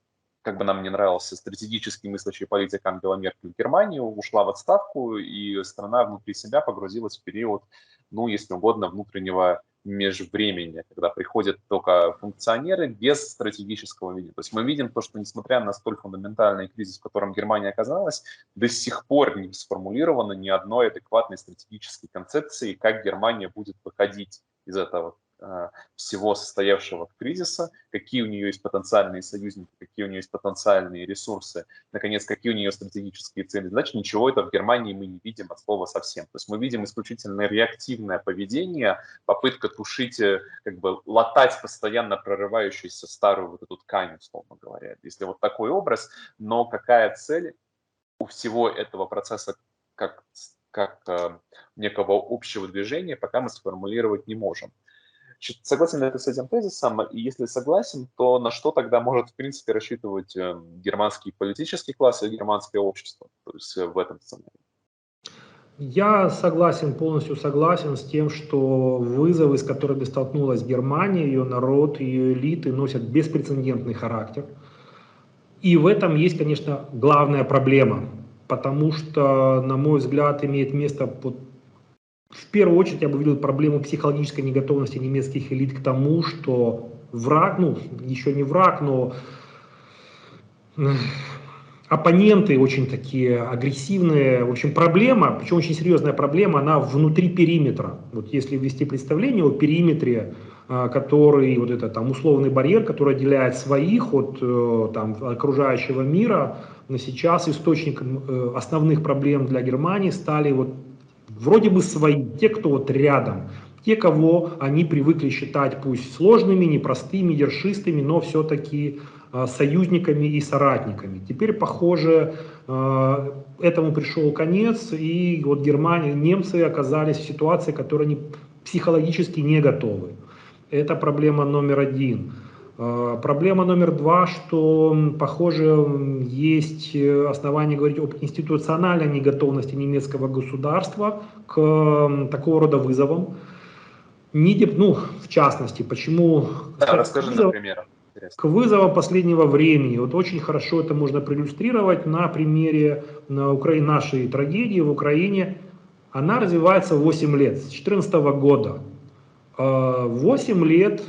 как бы нам не нравился, стратегически мыслящий политик Ангела Меркель в Германию ушла в отставку, и страна внутри себя погрузилась в период, ну, если угодно, внутреннего межвремени, когда приходят только функционеры без стратегического видения. То есть мы видим то, что несмотря на столь фундаментальный кризис, в котором Германия оказалась, до сих пор не сформулировано ни одной адекватной стратегической концепции, как Германия будет выходить из этого всего состоявшего кризиса, какие у нее есть потенциальные союзники, какие у нее есть потенциальные ресурсы, наконец, какие у нее стратегические цели. Значит, ничего этого в Германии мы не видим от слова совсем. То есть мы видим исключительно реактивное поведение, попытка тушить, как бы латать постоянно прорывающуюся старую вот эту ткань, условно говоря. Если вот такой образ, но какая цель у всего этого процесса как некого общего движения, пока мы сформулировать не можем. Согласен ли ты с этим тезисом? И если согласен, то на что тогда может, в принципе, рассчитывать германский политический класс и германское общество, то есть в этом сценарии? Я согласен, полностью согласен с тем, что вызовы, с которыми столкнулась Германия, ее народ, ее элиты, носят беспрецедентный характер. И в этом есть, конечно, главная проблема, потому что, на мой взгляд, имеет место, в первую очередь я бы видел проблему психологической неготовности немецких элит к тому, что враг, ну, еще не враг, но оппоненты очень такие агрессивные. В общем, проблема, причем очень серьезная проблема, она внутри периметра. Вот если ввести представление о периметре, который, вот это там условный барьер, который отделяет своих от там, окружающего мира, но сейчас источником основных проблем для Германии стали вот вроде бы свои, те, кто вот рядом, те, кого они привыкли считать пусть сложными, непростыми, ершистыми, но все-таки союзниками и соратниками. Теперь, похоже, этому пришел конец, и вот Германия, немцы оказались в ситуации, к которой они психологически не готовы. Это проблема номер один. Проблема номер два, что, похоже, есть основания говорить об институциональной неготовности немецкого государства к такого рода вызовам. Ну, в частности, почему... Да, расскажи на примерах. К вызовам последнего времени. Вот очень хорошо это можно проиллюстрировать на примере нашей трагедии в Украине. Она развивается 8 лет, с 2014 года. 8 лет,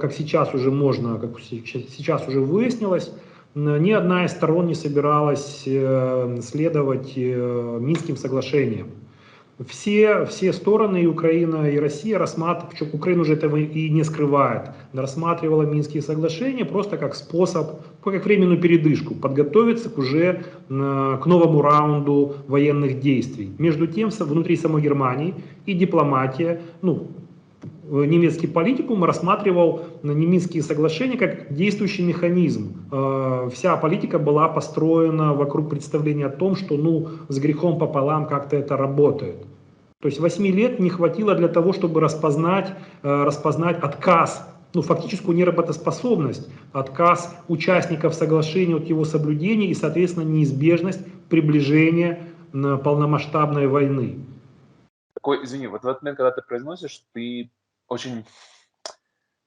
как сейчас уже можно, как сейчас уже выяснилось, ни одна из сторон не собиралась следовать Минским соглашениям. Все стороны, и Украина, и Россия, причем Украина уже этого и не скрывает, рассматривала Минские соглашения просто как способ, как временную передышку, подготовиться уже к новому раунду военных действий. Между тем, внутри самой Германии и дипломатия, немецкий политикум рассматривал Минские соглашения как действующий механизм. Вся политика была построена вокруг представления о том, что с грехом пополам как-то это работает. То есть 8 лет не хватило для того, чтобы распознать отказ, фактическую неработоспособность, отказ участников соглашения от его соблюдения и, соответственно, неизбежность приближения полномасштабной войны. Извини, вот в этот момент, когда ты произносишь, ты очень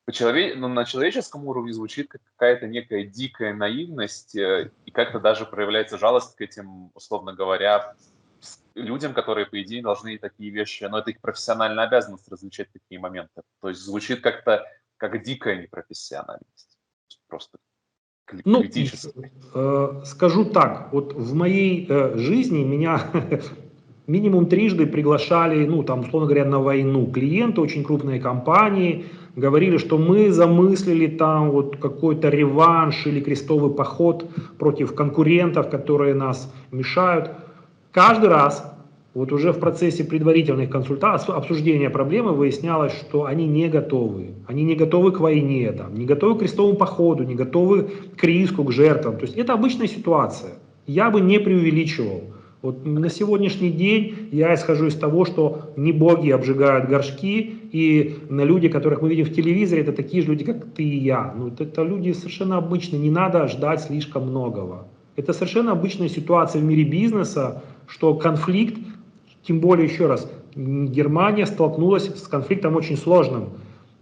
на человеческом уровне звучит как какая-то некая дикая наивность, и как-то даже проявляется жалость к этим, условно говоря, людям, которые, по идее, должны такие вещи, но это их профессиональная обязанность различать такие моменты. То есть звучит как-то как дикая непрофессиональность. Просто критически. Скажу так, вот в моей жизни меня минимум трижды приглашали, условно говоря, на войну клиенты, очень крупные компании, говорили, что мы замыслили там вот какой-то реванш или крестовый поход против конкурентов, которые нас мешают. Каждый раз, вот уже в процессе предварительных консультаций, обсуждения проблемы выяснялось, что они не готовы. Они не готовы к войне, не готовы к крестовому походу, не готовы к риску, к жертвам. То есть это обычная ситуация. Я бы не преувеличивал. Вот на сегодняшний день я исхожу из того, что не боги обжигают горшки, и люди, которых мы видим в телевизоре, это такие же люди, как ты и я. Это люди совершенно обычные, не надо ждать слишком многого. Это совершенно обычная ситуация в мире бизнеса, что конфликт, тем более, еще раз, Германия столкнулась с конфликтом очень сложным.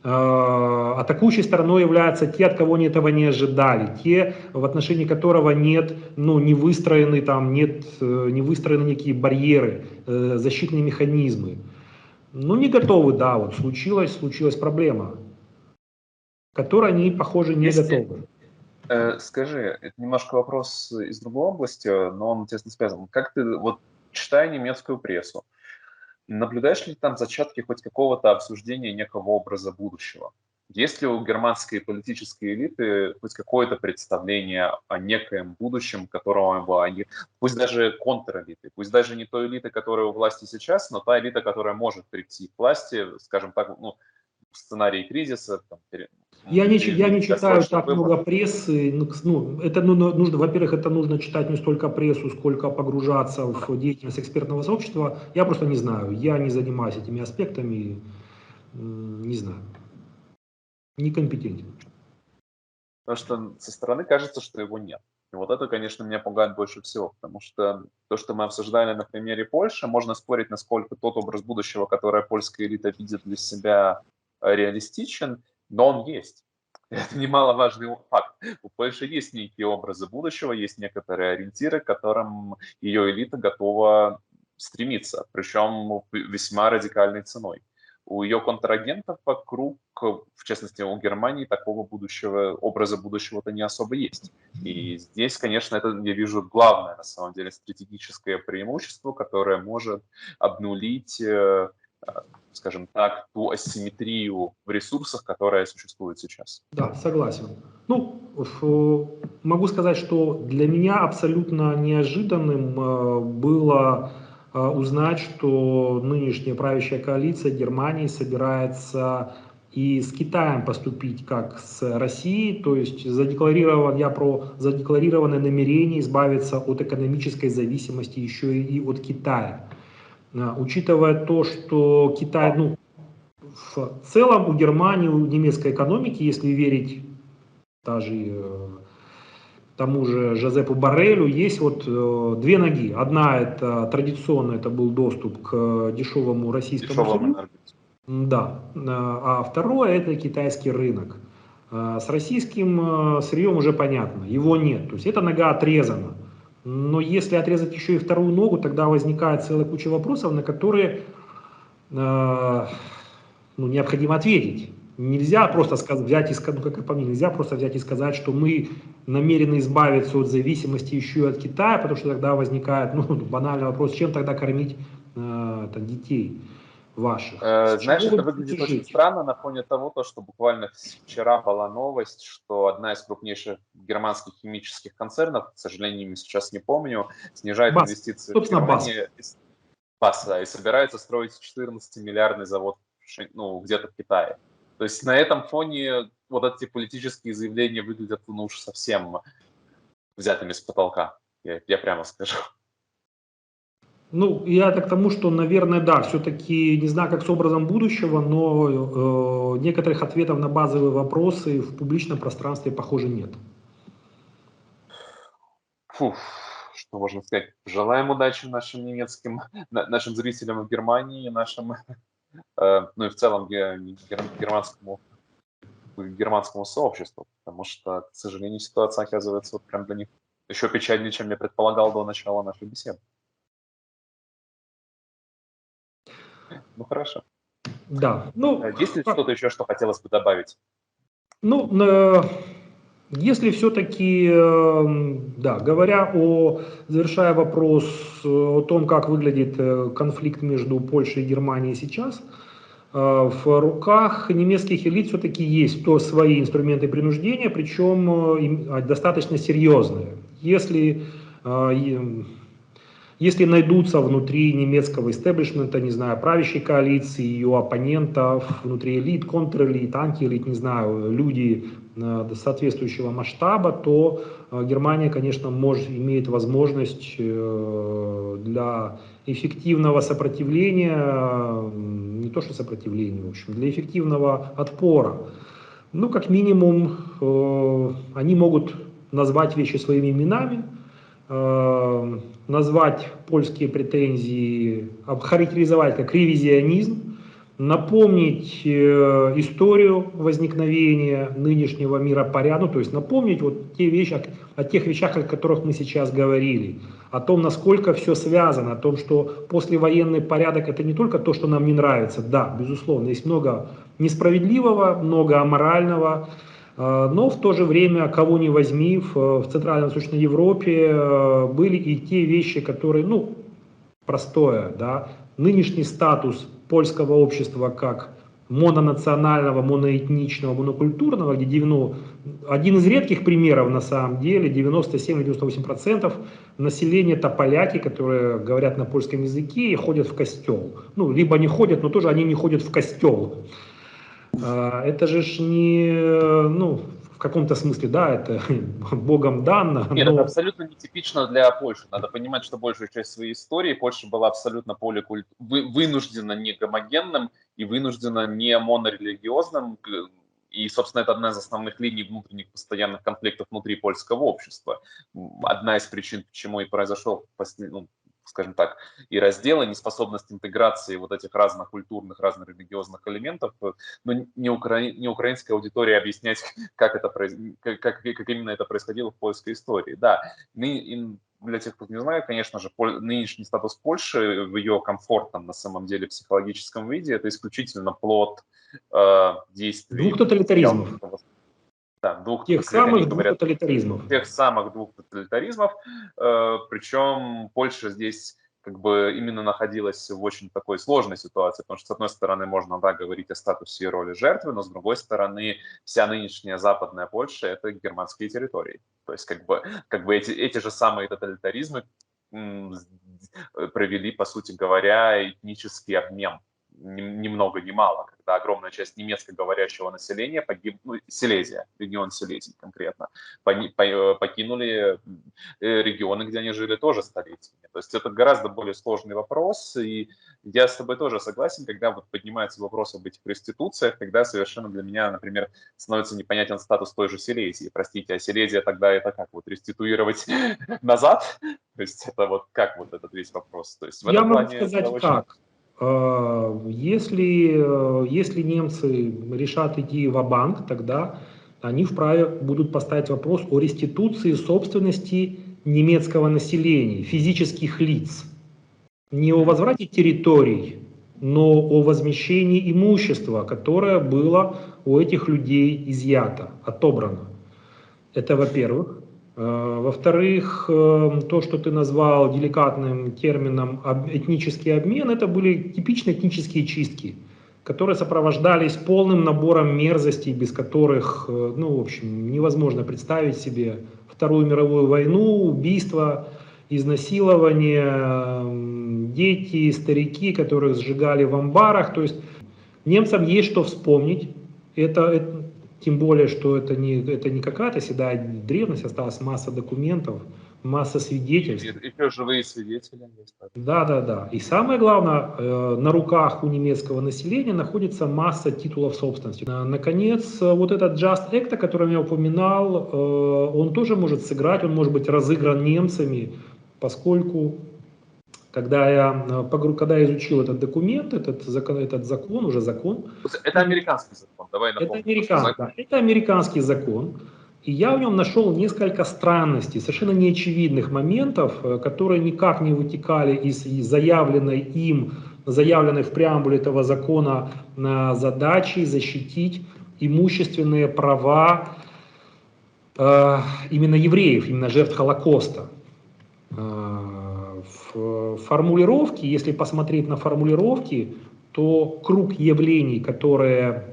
Атакующей стороной являются те, от кого они этого не ожидали, те, в отношении которого нет, не выстроены некие барьеры, защитные механизмы. Ну, не готовы, да, вот случилась проблема, к которой они, похоже, не Если, готовы. скажи, это немножко вопрос из другой области, но он тесно связан. Как ты, вот читая немецкую прессу, наблюдаешь ли там зачатки хоть какого-то обсуждения некого образа будущего? Есть ли у германской политической элиты хоть какое-то представление о некоем будущем, которого бы они, пусть даже контрэлиты, пусть даже не той элиты, которая у власти сейчас, но та элита, которая может прийти к власти, скажем так, ну, в сценарии кризиса, там, Я не или читаю досрочных так выборов? много прессы. Это нужно, во-первых, это нужно читать не столько прессу, сколько погружаться в деятельность экспертного сообщества. Я просто не знаю, я не занимаюсь этими аспектами, не знаю, некомпетентен. Потому что со стороны кажется, что его нет. И вот это, конечно, меня пугает больше всего, потому что то, что мы обсуждали на примере Польши, можно спорить, насколько тот образ будущего, который польская элита видит для себя, реалистичен, но он есть. Это немаловажный факт. У Польши есть некие образы будущего, есть некоторые ориентиры, к которым ее элита готова стремиться, причем весьма радикальной ценой. У ее контрагентов вокруг, в частности, у Германии, такого будущего, образа будущего-то не особо есть. И здесь, конечно, это я вижу главное, на самом деле, стратегическое преимущество, которое может обнулить, скажем так, ту асимметрию в ресурсах, которая существует сейчас. Да, согласен. Ну, могу сказать, что для меня абсолютно неожиданным было узнать, что нынешняя правящая коалиция Германии собирается и с Китаем поступить как с Россией, то есть задекларированное намерение избавиться от экономической зависимости еще и от Китая. Учитывая то, что Китай, Вау. ну, в целом у Германии, у немецкой экономики, если верить даже тому же Жозепу Борреллю, есть вот две ноги. Одна это традиционно это был доступ к дешевому российскому Дешевым сырью, энергетиком. да, а второе это китайский рынок. С российским сырьем уже понятно, его нет, то есть эта нога отрезана. Но если отрезать еще и вторую ногу, тогда возникает целая куча вопросов, на которые ну, необходимо ответить. Нельзя просто взять и сказать, ну, как по мне, нельзя просто взять и сказать, что мы намерены избавиться от зависимости еще и от Китая, потому что тогда возникает ну, банальный вопрос, чем тогда кормить детей ваших? С Знаешь, чего вы это будете выглядит очень жить? странно на фоне того, что буквально вчера была новость, что одна из крупнейших германских химических концернов, к сожалению, имя сейчас не помню, снижает БАСФ. инвестиции в Собственно, БАСФ. Германию и собирается строить 14-миллиардный завод ну, где-то в Китае. То есть на этом фоне вот эти политические заявления выглядят ну, уж совсем взятыми с потолка, я прямо скажу. Ну, я так к тому, что, наверное, да, все-таки не знаю, как с образом будущего, но некоторых ответов на базовые вопросы в публичном пространстве, похоже, нет. Фух, что можно сказать? Желаем удачи нашим немецким, нашим зрителям в Германии, нашим, ну и в целом германскому сообществу, потому что, к сожалению, ситуация оказывается вот прям для них еще печальнее, чем я предполагал до начала нашей беседы. Ну хорошо. Да, ну, Есть ли что-то еще, что хотелось бы добавить? ну, если все-таки, да, завершая вопрос о том, как выглядит конфликт между Польшей и Германией сейчас, в руках немецких элит все-таки есть свои инструменты принуждения, причем достаточно серьезные. Если найдутся внутри немецкого истеблишмента, не знаю, правящей коалиции, ее оппонентов, внутри элит, контрэлит, антиэлит, не знаю, люди соответствующего масштаба, то Германия, конечно, имеет возможность для эффективного сопротивления, не то что сопротивления, в общем, для эффективного отпора. Ну, как минимум, они могут назвать вещи своими именами, назвать польские претензии, охарактеризовать как ревизионизм, напомнить историю возникновения нынешнего миропорядка, ну, то есть напомнить вот те вещи, о тех вещах, о которых мы сейчас говорили, о том, насколько все связано, о том, что послевоенный порядок это не только то, что нам не нравится, да, безусловно, есть много несправедливого, много аморального, но в то же время, кого ни возьми, в Центральной-Восточной Европе были и те вещи, которые, ну, простое, да, нынешний статус польского общества как мононационального, моноэтничного, монокультурного, где один из редких примеров на самом деле, 97-98% населения это поляки, которые говорят на польском языке и ходят в костел. Ну, либо не ходят, но тоже они не ходят в костел. Это же не, ну, в каком-то смысле, да, это Богом дано, Нет, это но... абсолютно нетипично для Польши. Надо понимать, что большую часть своей истории Польша была абсолютно вынуждена не гомогенным и вынуждена не монорелигиозным. И, собственно, это одна из основных линий внутренних постоянных конфликтов внутри польского общества. Одна из причин, почему и произошел, ну, скажем так, и раздел, и неспособность интеграции вот этих разных культурных, разных религиозных элементов, но не украинская аудитория объяснять, как именно это происходило в польской истории. Да, для тех, кто не знает, конечно же, нынешний статус Польши в ее комфортном, на самом деле, психологическом виде, это исключительно плод действий. Двух тоталитаризмов. Да, Тех самых двух тоталитаризмов. Тех самых двух тоталитаризмов. Причем Польша здесь как бы именно находилась в очень такой сложной ситуации, потому что, с одной стороны, можно, да, говорить о статусе и роли жертвы, но, с другой стороны, вся нынешняя западная Польша – это германские территории. То есть как бы эти же самые тоталитаризмы провели, по сути говоря, этнический обмен. Ни много ни мало, когда огромная часть немецкоговорящего населения Силезия, регион Силезии конкретно, покинули регионы, где они жили тоже столетиями. То есть это гораздо более сложный вопрос, и я с тобой тоже согласен, когда вот поднимается вопрос об этих реституциях, когда совершенно для меня, например, становится непонятен статус той же Силезии. Простите, а Силезия тогда это как, вот реституировать назад? То есть это вот как вот этот весь вопрос? То есть в Я этом могу плане это сказать очень... как. Если немцы решат идти ва-банк, тогда они вправе будут поставить вопрос о реституции собственности немецкого населения, физических лиц. Не о возврате территорий, но о возмещении имущества, которое было у этих людей изъято, отобрано. Это во-первых. Во-вторых, то, что ты назвал деликатным термином этнический обмен, это были типичные этнические чистки, которые сопровождались полным набором мерзостей, без которых, ну, в общем, невозможно представить себе Вторую мировую войну, убийства, изнасилования, дети, старики, которых сжигали в амбарах. То есть немцам есть что вспомнить. Тем более, что это не какая-то седая древность, осталась масса документов, масса свидетельств. Еще живые свидетели. Да. И самое главное, на руках у немецкого населения находится масса титулов собственности. Наконец, вот этот Just Act, о котором я упоминал, он тоже может сыграть, он может быть разыгран немцами, поскольку когда я изучил этот документ, этот закон, Это американский закон, давай напомним. Это американский закон, и я в нем нашел несколько странностей, совершенно неочевидных моментов, которые никак не вытекали из заявленной в преамбуле этого закона задачи защитить имущественные права именно евреев, именно жертв Холокоста. В формулировке, если посмотреть на формулировки, то круг явлений,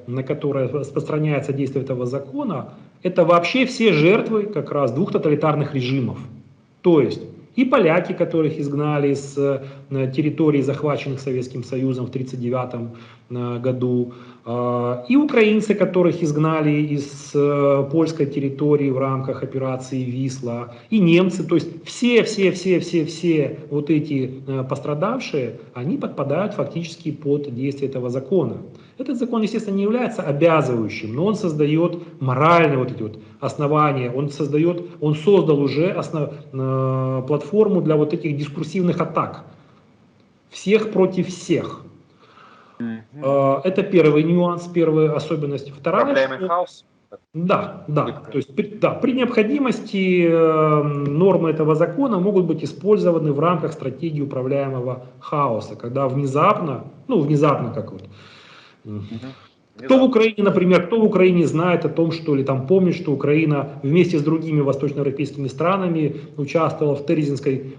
на которые распространяется действие этого закона, это вообще все жертвы как раз двух тоталитарных режимов. То есть и поляки, которых изгнали с территорий, захваченных Советским Союзом в 1939 году, и украинцы, которых изгнали из польской территории в рамках операции «Висла», и немцы, то есть все вот эти пострадавшие, они подпадают фактически под действие этого закона. Этот закон, естественно, не является обязывающим, но он создает моральные вот эти вот основания, он создал уже платформу для вот этих дискурсивных атак. Всех против всех. Это первый нюанс, первая особенность. Вторая, Проблемы что хаос. да, да. Пытка. То есть да, при необходимости нормы этого закона могут быть использованы в рамках стратегии управляемого хаоса, когда внезапно, ну внезапно как вот, кто в Внезапно. Украине, например, кто в Украине знает о том, что или там помнит, что Украина вместе с другими восточноевропейскими странами участвовала в Терезинской,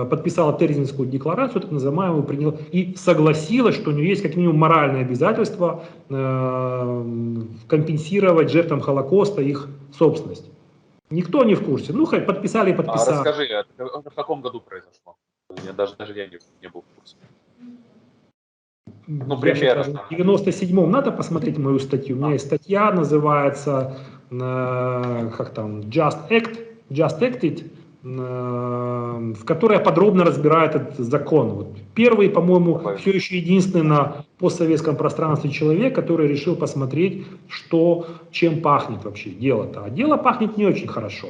подписала Терезинскую декларацию, так называемую, приняла и согласилась, что у нее есть как минимум моральное обязательство компенсировать жертвам Холокоста их собственность. Никто не в курсе. Ну, хоть подписали и А подписали. расскажи, это в каком году произошло? Даже я не был в курсе. Ну, Я сейчас примерно. даже в 97-м надо посмотреть мою статью. У меня есть статья, называется как там, Just Acted, в которой я подробно разбираю этот закон. Вот первый, по-моему, Такой. все еще единственный на постсоветском пространстве человек, который решил посмотреть, что, чем пахнет вообще дело-то. А дело пахнет не очень хорошо.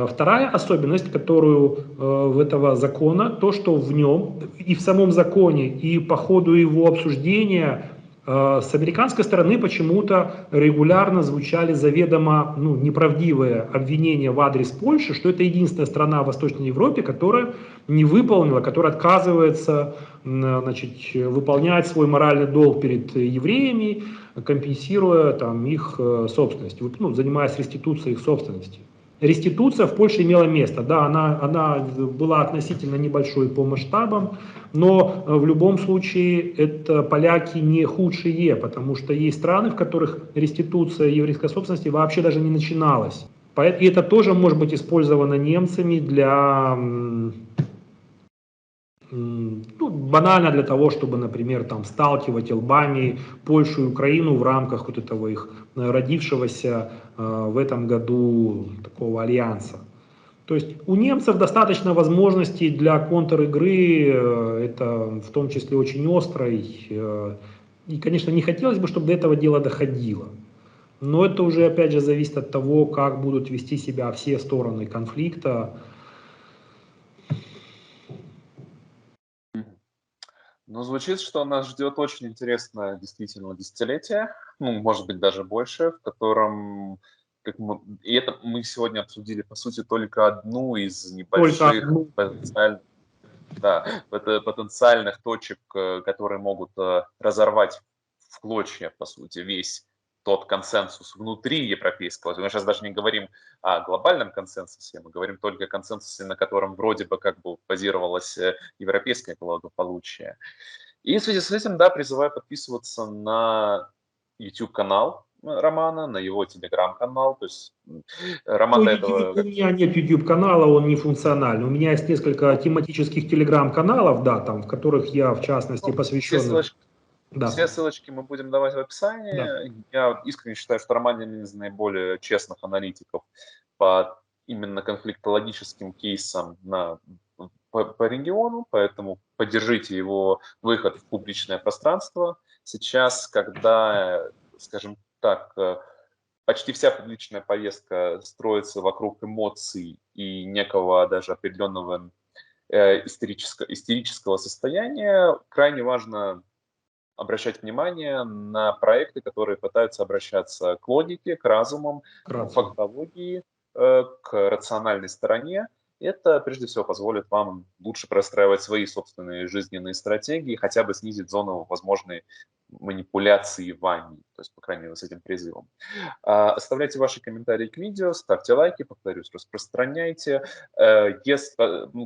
Вторая особенность, которую в этого закона, то, что в нем и в самом законе, и по ходу его обсуждения с американской стороны почему-то регулярно звучали заведомо неправдивые обвинения в адрес Польши, что это единственная страна в Восточной Европе, которая не выполнила, которая отказывается выполнять свой моральный долг перед евреями, компенсируя там, их собственность, занимаясь реституцией их собственности. Реституция в Польше имела место, да, она была относительно небольшой по масштабам, но в любом случае это поляки не худшие, потому что есть страны, в которых реституция еврейской собственности вообще даже не начиналась. И это тоже может быть использовано немцами для банально для того, чтобы, например, там, сталкивать лбами Польшу и Украину в рамках вот этого их родившегося в этом году такого альянса. То есть у немцев достаточно возможностей для контр-игры, это в том числе очень острой, и, конечно, не хотелось бы, чтобы до этого дела доходило. Но это уже, опять же, зависит от того, как будут вести себя все стороны конфликта. Ну, звучит, что нас ждет очень интересное действительно десятилетие, ну, может быть, даже больше, в котором, и это мы сегодня обсудили, по сути, только одну из Только небольших потенциальных точек, которые могут разорвать в клочья, по сути, весь тот консенсус внутри Европейского. Мы сейчас даже не говорим о глобальном консенсусе, мы говорим только о консенсусе, на котором вроде бы как бы базировалось европейское благополучие. И в связи с этим, да, призываю подписываться на YouTube-канал Романа, на его Telegram-канал. То есть Роман Ну, до YouTube, у этого... меня нет YouTube-канала, он не функциональный. У меня есть несколько тематических телеграм-каналов, да, там, в которых я, в частности, Ну, посвященных, все да, ссылочки мы будем давать в да. описании. Я искренне считаю, что Роман один из наиболее честных аналитиков по именно конфликтологическим кейсам по региону, поэтому поддержите его выход в публичное пространство. Сейчас, когда, скажем так, почти вся публичная повестка строится вокруг эмоций и некого даже определенного истерического состояния, крайне важно обращать внимание на проекты, которые пытаются обращаться к логике, к разумам, к Вкратце. фактологии, к рациональной стороне. Это, прежде всего, позволит вам лучше простраивать свои собственные жизненные стратегии, хотя бы снизить зону возможной манипуляции вами, то есть, по крайней мере, с этим призывом. Оставляйте ваши комментарии к видео, ставьте лайки, повторюсь, распространяйте.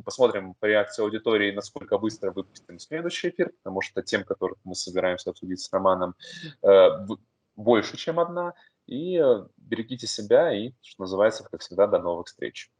Посмотрим по реакции аудитории, насколько быстро выпустим следующий эфир, потому что тем, которых мы собираемся обсудить с Романом, больше, чем одна. И берегите себя и, что называется, как всегда, до новых встреч.